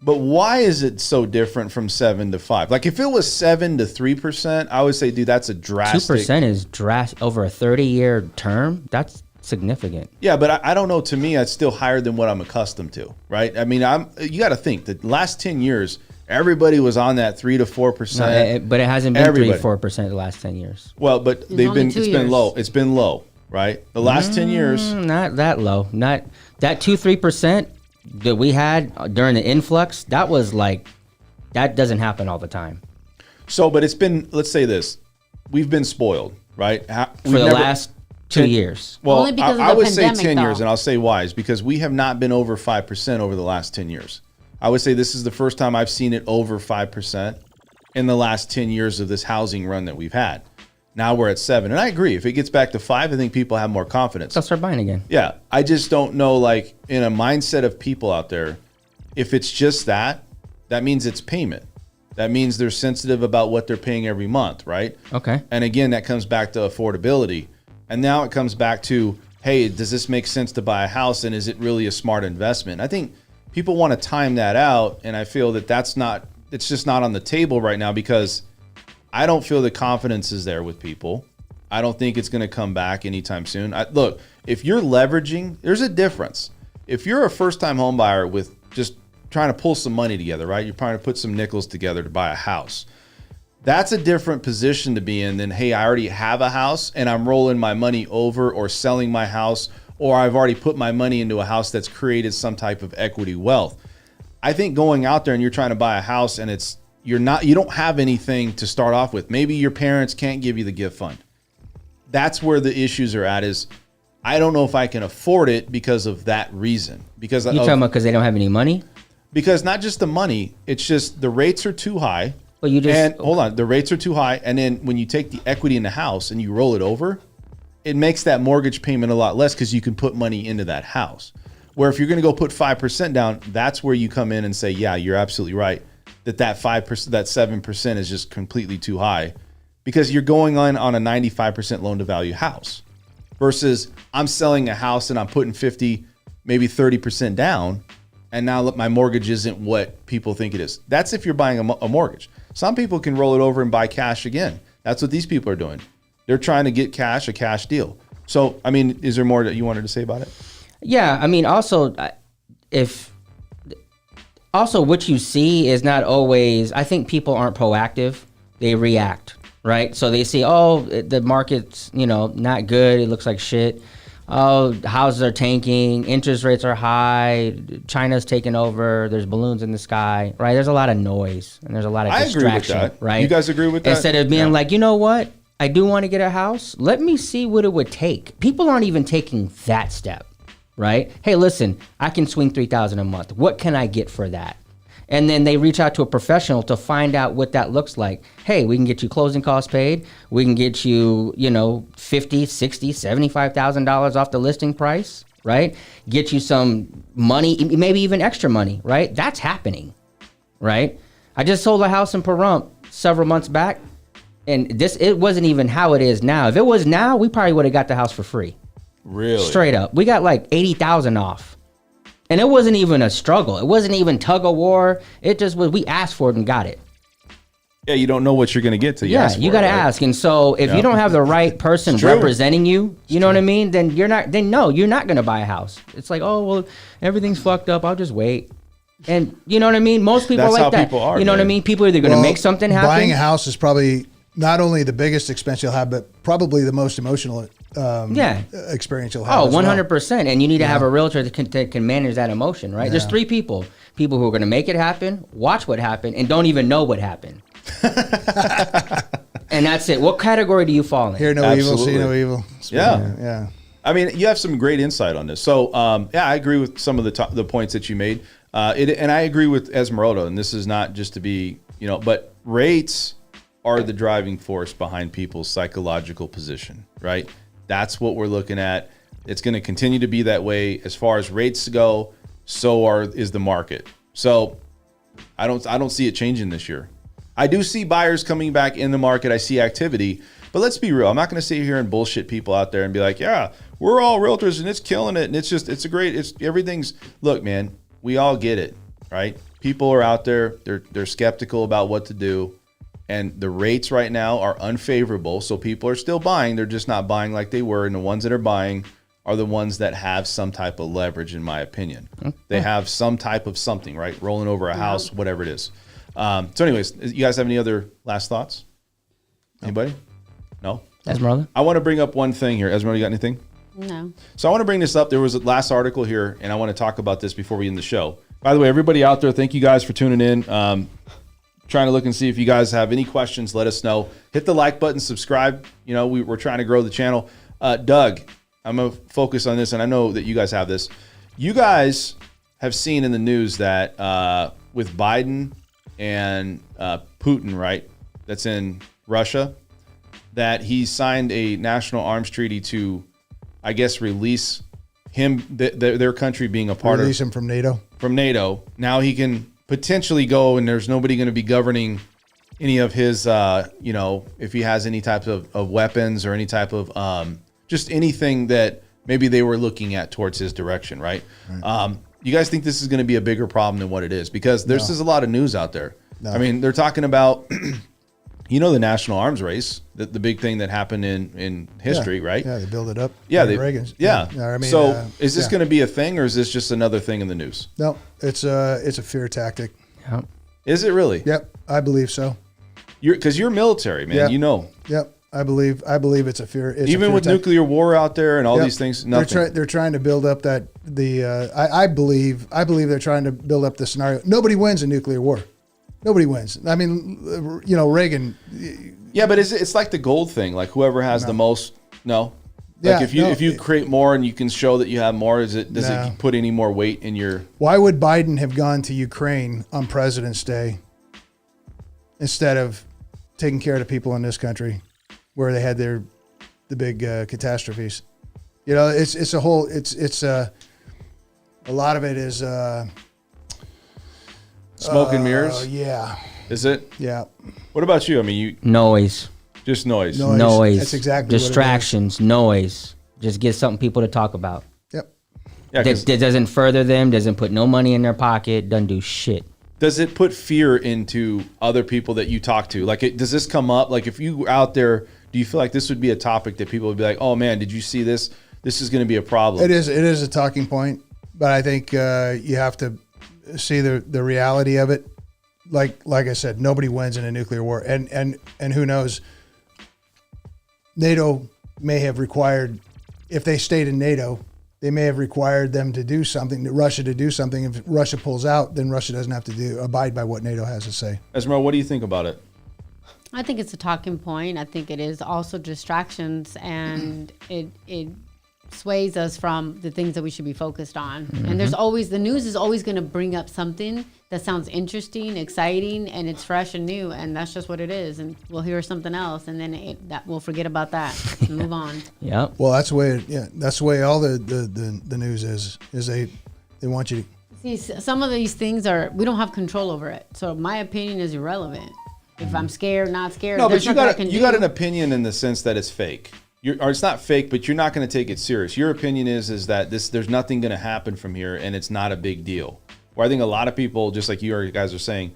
But why is it so different from 7 to 5? Like if it was 7 to 3%, I would say, dude, that's a drastic. 2% is drastic over a 30-year term. That's significant. Yeah, but I don't know. To me, that's still higher than what I'm accustomed to, right? I mean, you got to think that the last 10 years, everybody was on that 3 to 4%. No, but it hasn't been 3 to 4% the last 10 years. Well, but it's been low. It's been low, right? The last 10 years, not that low. Not that 2-3% that we had during the influx. That was like, that doesn't happen all the time. So, but it's been. Let's say this: we've been spoiled, right? For the last 2 years. Well, Only because of I the would say pandemic, 10 years, though. and I'll say why is because we have not been over 5% over the last 10 years. I would say this is the first time I've seen it over 5% in the last 10 years of this housing run that we've had. Now we're at 7. And I agree. If it gets back to 5, I think people have more confidence. They'll start buying again. Yeah. I just don't know, like, in a mindset of people out there, if it's just that means it's payment. That means they're sensitive about what they're paying every month, right? Okay. And again, that comes back to affordability. And now it comes back to, hey, does this make sense to buy a house, and is it really a smart investment? I think people want to time that out, and I feel that it's just not on the table right now because I don't feel the confidence is there with people. I don't think it's going to come back anytime soon. Look, if you're leveraging, there's a difference. If you're a first-time home buyer with just trying to pull some money together, right? You're trying to put some nickels together to buy a house. That's a different position to be in than, hey, I already have a house and I'm rolling my money over or selling my house, or I've already put my money into a house that's created some type of equity wealth. I think going out there and you're trying to buy a house and you don't have anything to start off with. Maybe your parents can't give you the gift fund. That's where the issues are at, is I don't know if I can afford it because of that reason. Because You're talking about because they don't have any money? Because not just the money, it's just the rates are too high. But you just And hold on, the rates are too high. And then when you take the equity in the house and you roll it over, it makes that mortgage payment a lot less because you can put money into that house. Where if you're going to go put 5% down, that's where you come in and say, yeah, you're absolutely right. That 5%, that 7% is just completely too high because you're going on a 95% loan to value house versus I'm selling a house and I'm putting 50, maybe 30% down. And now my mortgage isn't what people think it is. That's if you're buying a mortgage. Some people can roll it over and buy cash again. That's what these people are doing. They're trying to get cash, a cash deal. So, I mean, is there more that you wanted to say about it? Yeah, I mean, also, what you see is not always, I think people aren't proactive. They react, right? So they see, the market's, not good. It looks like shit. Oh, houses are tanking. Interest rates are high. China's taking over. There's balloons in the sky, right? There's a lot of noise and there's a lot of distraction, agree with that. right? You guys agree with that? Instead of being like, you know what? I do want to get a house. Let me see what it would take. People aren't even taking that step, right? Hey, listen, I can swing $3,000 a month. What can I get for that? And then they reach out to a professional to find out what that looks like. Hey, we can get you closing costs paid. We can get you, $50,000, $60,000, $75,000 off the listing price, right? Get you some money, maybe even extra money, right? That's happening, right? I just sold a house in Pahrump several months back, and it wasn't even how it is now. If it was now, we probably would have got the house for free. Really? Straight up. We got like $80,000 off. And it wasn't even a struggle. It wasn't even tug of war. It just was, we asked for it and got it. Yeah, you don't know what you're going to get till you ask for you got to it, right? ask. And so if you don't have the right person representing you, you know what I mean? Then you're not going to buy a house. It's like, oh, well, everything's fucked up. I'll just wait. And you know what I mean? Most people That's are like how that. people are, you know what I man. mean? People are either going to make something happen. Buying a house is probably not only the biggest expense you'll have, but probably the most emotional experience you'll have. Oh, as well. 100%. And you need to have a realtor that can manage that emotion, right? There's three people. People who are going to make it happen, watch what happened, and don't even know what happened. And that's it. What category do you fall in? Hear no Absolutely. evil, see no evil. Yeah. I mean, you have some great insight on this. So, I agree with some of the points that you made. And I agree with Esmeralda, and this is not just to be, but rates are the driving force behind people's psychological position, right? That's what we're looking at. It's going to continue to be that way as far as rates go. So is the market. So I don't see it changing this year. I do see buyers coming back in the market. I see activity, but let's be real. I'm not going to sit here and bullshit people out there and be like, yeah, we're all realtors and it's killing it. And everything's, look, man, we all get it, right? People are out there. They're skeptical about what to do. And the rates right now are unfavorable. So people are still buying. They're just not buying like they were. And the ones that are buying are the ones that have some type of leverage, in my opinion. They have some type of something, right? Rolling over a house, whatever it is. So anyways, you guys have any other last thoughts? Anybody? No? Esmeralda? I want to bring up one thing here. Esmeralda, you got anything? No. So I want to bring this up. There was a last article here, and I want to talk about this before we end the show. By the way, everybody out there, thank you guys for tuning in. Trying to look and see if you guys have any questions. Let us know. Hit the like button, subscribe. We're trying to grow the channel. Doug, I'm going to focus on this, and I know that you guys have this. You guys have seen in the news that with Biden and Putin, right, that's in Russia, that he signed a national arms treaty to, I guess, release him, their country being a part Release him from NATO. From NATO. Now he can potentially go, and there's nobody going to be governing any of his, if he has any type of weapons or any type of just anything that maybe they were looking at towards his direction, right? You guys think this is going to be a bigger problem than what it is? Because there's a lot of news out there. No. I mean, they're talking about, the national arms race, the big thing that happened in history, right? Yeah, they build it up. Yeah, Reagan's. Yeah. I mean, so is this going to be a thing, or is this just another thing in the news? No, it's a fear tactic. Yep. Is it really? Yep, I believe so. Because you're military, man. Yep. Yep, I believe it's a fear. It's even a fear with nuclear war out there and all these things, nothing. They're trying to build up I believe they're trying to build up the scenario. Nobody wins a nuclear war. Nobody wins. I mean, Reagan. Yeah, but it's like the gold thing. Like whoever has the most. No. Like if you create more and you can show that you have more, does it put any more weight in your? Why would Biden have gone to Ukraine on President's Day instead of taking care of the people in this country where they had the big catastrophes. You know, it's a whole, a lot of it is Smoke and mirrors? Yeah. Is it? Yeah. What about you? I mean, Noise. just noise. Noise. That's exactly Distractions. Noise. Just get something people to talk about. Yep. Yeah, 'cause That doesn't further them. Doesn't put no money in their pocket. Doesn't do shit. does it put fear into other people that you talk to? Like, does this come up? Like, if you were out there, do you feel like this would be a topic that people would be like, oh man, did you see this? This is going to be a problem. It is a talking point, but I think you have to see the reality of it. Like I said, nobody wins in a nuclear war, and who knows? NATO may have required, if they stayed in NATO, they may have required them to do something, Russia to do something. If Russia pulls out, then Russia doesn't have to abide by what NATO has to say. Esmeralda, what do you think about it? I think it's a talking point. I think it is also distractions, and it sways us from the things that we should be focused on. And there's always, the news is always going to bring up something that sounds interesting, exciting, and it's fresh and new, and that's just what it is. And we'll hear something else, and then we'll forget about that and move on. Yep. Well, that's the way. That's the way all the news is they want you to. See, some of these things we don't have control over it. So my opinion is irrelevant. If I'm scared, not scared. No, but there's you nothing I got can you do. got an opinion in the sense that it's fake. Or it's not fake, but you're not going to take it serious. Your opinion is that there's nothing going to happen from here, and it's not a big deal. Where I think a lot of people, just like you guys are saying,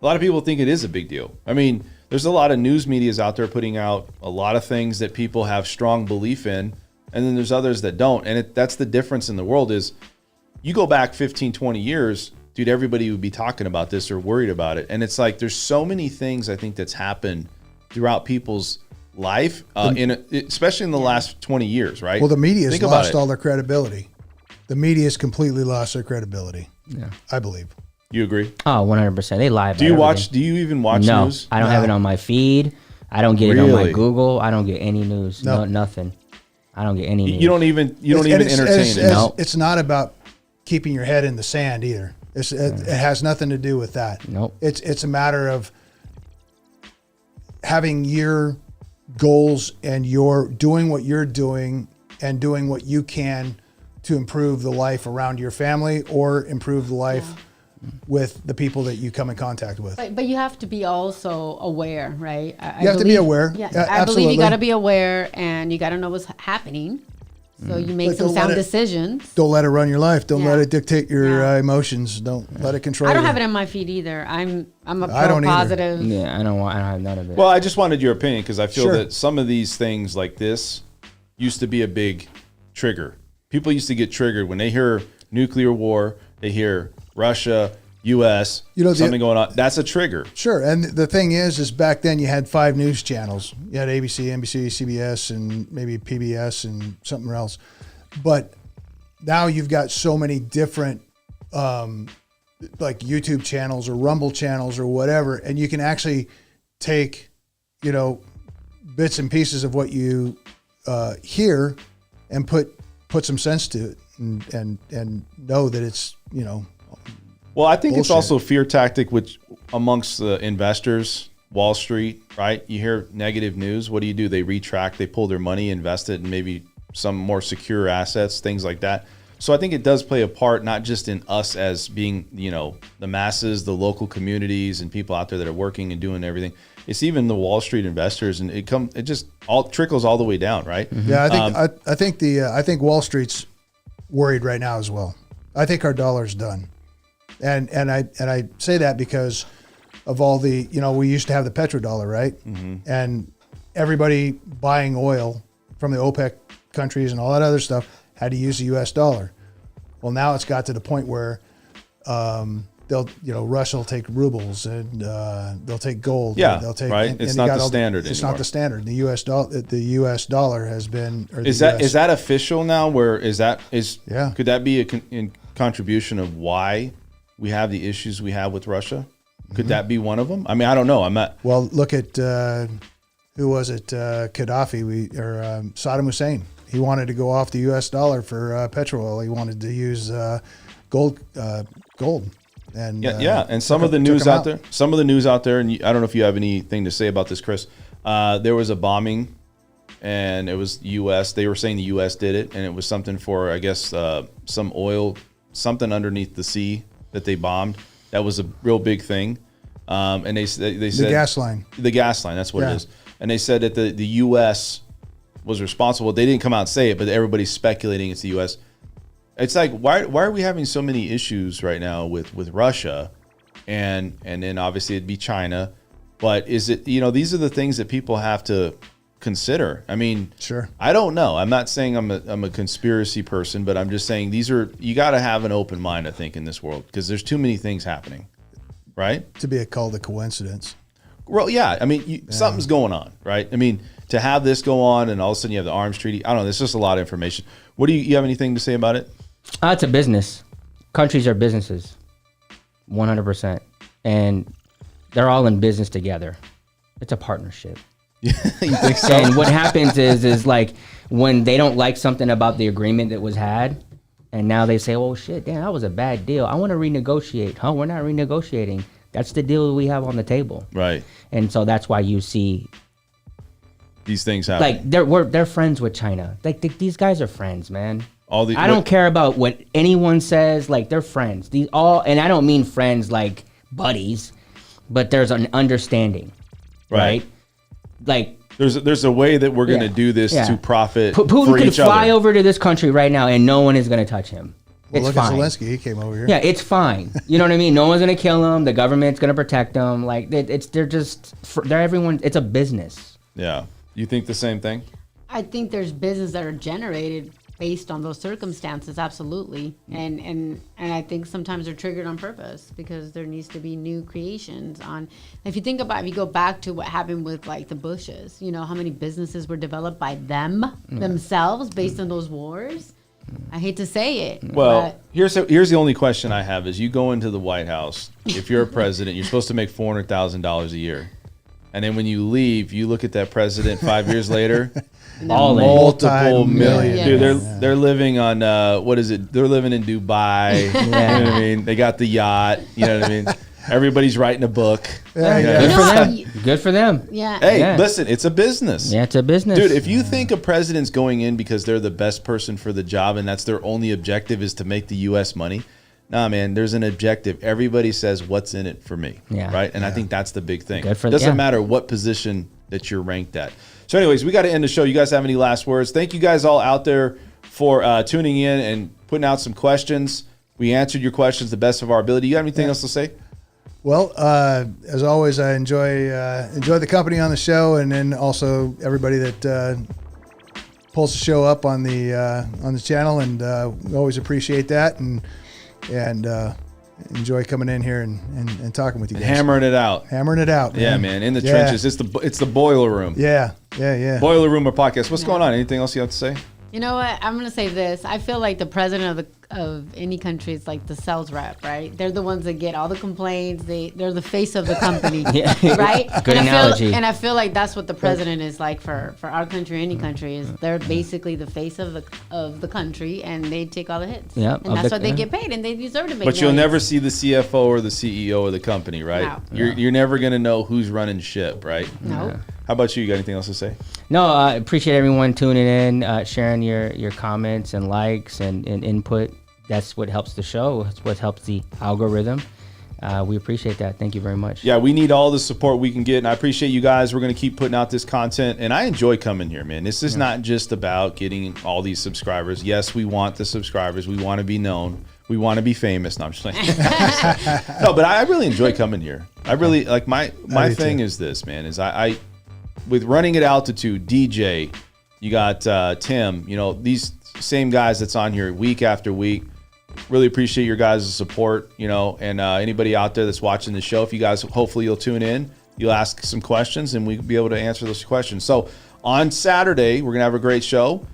a lot of people think it is a big deal. I mean, there's a lot of news medias out there putting out a lot of things that people have strong belief in, and then there's others that don't. And that's the difference in the world is you go back 15, 20 years, dude, everybody would be talking about this or worried about it. And it's like there's so many things I think that's happened throughout people's life, especially in the last 20 years, right? Well, the media has Think about lost it. all their credibility. The media has completely lost their credibility. Yeah, I believe. You agree? Oh, 100%. They lie about Do you everything. do you even watch No, news? I don't have it on my feed. I don't get it on my Really? Google. I don't get any news. No. No, nothing. I don't get any news. You don't even entertain it. No. It's not about keeping your head in the sand either. It has nothing to do with that. Nope. It's a matter of having your goals and you're doing what you're doing and doing what you can to improve the life around your family or improve the life with the people that you come in contact with. But you have to be also aware, right? You have to be aware. Yeah, Yeah, I believe absolutely. you got to be aware, and you got to know what's happening, so you make But some don't let sound it- decisions. Don't let it run your life. Don't Yeah. let it dictate your Yeah. emotions. Don't let it control I don't you. have it in my feed either. I'm a I don't pro either. positive. Yeah, I don't have none of it. Well, I just wanted your opinion because I feel Sure. that some of these things like this used to be a big trigger. People used to get triggered when they hear nuclear war, they hear Russia, U.S., something going on. That's a trigger. Sure, and the thing is back then you had 5 news channels. You had ABC, NBC, CBS, and maybe PBS and something else. But now you've got so many different like YouTube channels or Rumble channels or whatever, and you can actually take, bits and pieces of what you hear and put some sense to it and know that it's, Well, I think it's Bullshit. also a fear tactic which amongst the investors, Wall Street, right? You hear negative news. What do? They retract, they pull their money, invest it in maybe some more secure assets, things like that. So I think it does play a part, not just in us as being, the masses, the local communities and people out there that are working and doing everything. It's even the Wall Street investors, and it just all trickles all the way down, right? Yeah, I think Wall Street's worried right now as well. I think our dollar's done. And I say that because of all the, we used to have the petrodollar, right? Mm-hmm. And everybody buying oil from the OPEC countries and all that other stuff had to use the U.S. dollar. Well, now it's got to the point where Russia will take rubles and they'll take gold. Yeah, they'll take, right. and It's you not got the all standard It's anymore. not the standard. The U.S. dollar has been. Or the Is that US is that official now? Where Yeah. Could that be in contribution of why we have the issues we have with Russia? Could that be one of them? I mean, I don't know. I'm not. Well, look at who was it? Gaddafi or Saddam Hussein. He wanted to go off the U.S. dollar for petrol oil. He wanted to use gold. And and some of the news out there, and I don't know if you have anything to say about this, Chris. There was a bombing, and it was U.S. They were saying the U.S. did it, and it was something for, I guess, some oil, something underneath the sea that they bombed. That was a real big thing. And they said the gas line. The gas line, that's what it is. And they said that the U.S. was responsible. They didn't come out and say it, but everybody's speculating it's the U.S. It's like, why are we having so many issues right now with Russia, and then obviously it'd be China, but is it, these are the things that people have to consider. I mean, sure. I don't know. I'm not saying I'm a conspiracy person, but I'm just saying you got to have an open mind, I think, in this world, because there's too many things happening, right? To be called a coincidence. Well, yeah. I mean, something's going on, right? I mean, to have this go on and all of a sudden you have the arms treaty, I don't know. There's just a lot of information. What do you have anything to say about it? It's a business. Countries are businesses, 100%, and they're all in business together. It's a partnership. You think so? And what happens is like when they don't like something about the agreement that was had, and now they say, "Oh shit, damn, that was a bad deal. I want to renegotiate." We're not renegotiating. That's the deal we have on the table. Right. And so that's why you see these things happen. Like they're friends with China. Like these guys are friends, man. I don't what, care about what anyone says. Like they're friends. And I don't mean friends like buddies, but there's an understanding, right? Like there's a way that we're going to do this to profit Putin for could each other. fly over to this country right now and no one is going to touch him. Well, it's look fine. at Zelensky. He came over here. Yeah, it's fine. You know what I mean? No one's going to kill him. The government's going to protect him. Like they're everyone. It's a business. Yeah. You think the same thing? I think there's business that are generated based on those circumstances, absolutely. And I think sometimes they're triggered on purpose because there needs to be new creations on. If you think about, if you go back to what happened with like the Bushes, how many businesses were developed by them themselves based on those wars. I hate to say it. Well, here's the only question I have is you go into the White House, if you're a president, you're supposed to make $400,000 a year. And then when you leave, you look at that president 5 years later, multiple million. Dude, they're living on what is it? They're living in Dubai. You know what I mean? They got the yacht. You know what I mean? Everybody's writing a book. Good for them. Yeah. Hey, listen, it's a business. Yeah, it's a business. Dude, if you think a president's going in because they're the best person for the job and that's their only objective is to make the U.S. money, nah, man, there's an objective. Everybody says, what's in it for me? Yeah. Right? And I think that's the big thing. It doesn't matter what position that you're ranked at. So anyways, we got to end the show. You guys have any last words? Thank you guys all out there for tuning in and putting out some questions. We answered your questions the best of our ability. You have anything else to say? Well, as always, I enjoy the company on the show, and then also everybody that pulls the show up on the channel, and we always appreciate that, and enjoy coming in here and talking with you guys. Hammering it out. Man. Yeah, man. In the trenches. It's the boiler room. Yeah. Boiler room or podcast. What's going on? Anything else you have to say? You know what? I'm gonna say this. I feel like the president of any country is like the sales rep, right? They're the ones that get all the complaints. They're the face of the company, right? Good analogy. I feel like that's what the president is like for our country, any country. Is they're basically the face of the country, and they take all the hits. Yeah, and that's what they get paid, and they deserve to make. But you'll never see the CFO or the CEO of the company, right? No. You're never gonna know who's running ship, right? No. Yeah. How about you? You got anything else to say? No, I appreciate everyone tuning in, sharing your comments and likes and input. That's what helps the show. That's what helps the algorithm. We appreciate that. Thank you very much. Yeah, we need all the support we can get, and I appreciate you guys. We're going to keep putting out this content, and I enjoy coming here, man. This is not just about getting all these subscribers. Yes, we want the subscribers. We want to be known. We want to be famous. No, I'm just saying. No, but I really enjoy coming here. I really like my thing is this, man, is I with running at altitude, DJ, you got Tim, these same guys that's on here week after week. Really appreciate your guys' support, and anybody out there that's watching the show. If you guys, hopefully you'll tune in, you'll ask some questions, and we'll be able to answer those questions. So on Saturday, we're going to have a great show.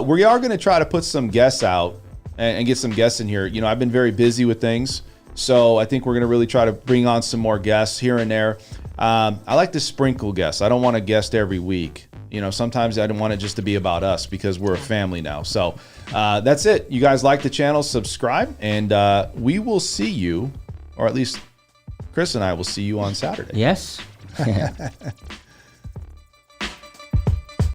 We are going to try to put some guests out and get some guests in here. I've been very busy with things, so I think we're going to really try to bring on some more guests here and there. I like to sprinkle guests. I don't want a guest every week. Sometimes I don't want it just to be about us because we're a family now. So that's it. You guys like the channel, subscribe, and we will see you or at least Chris and I will see you on Saturday. Yes.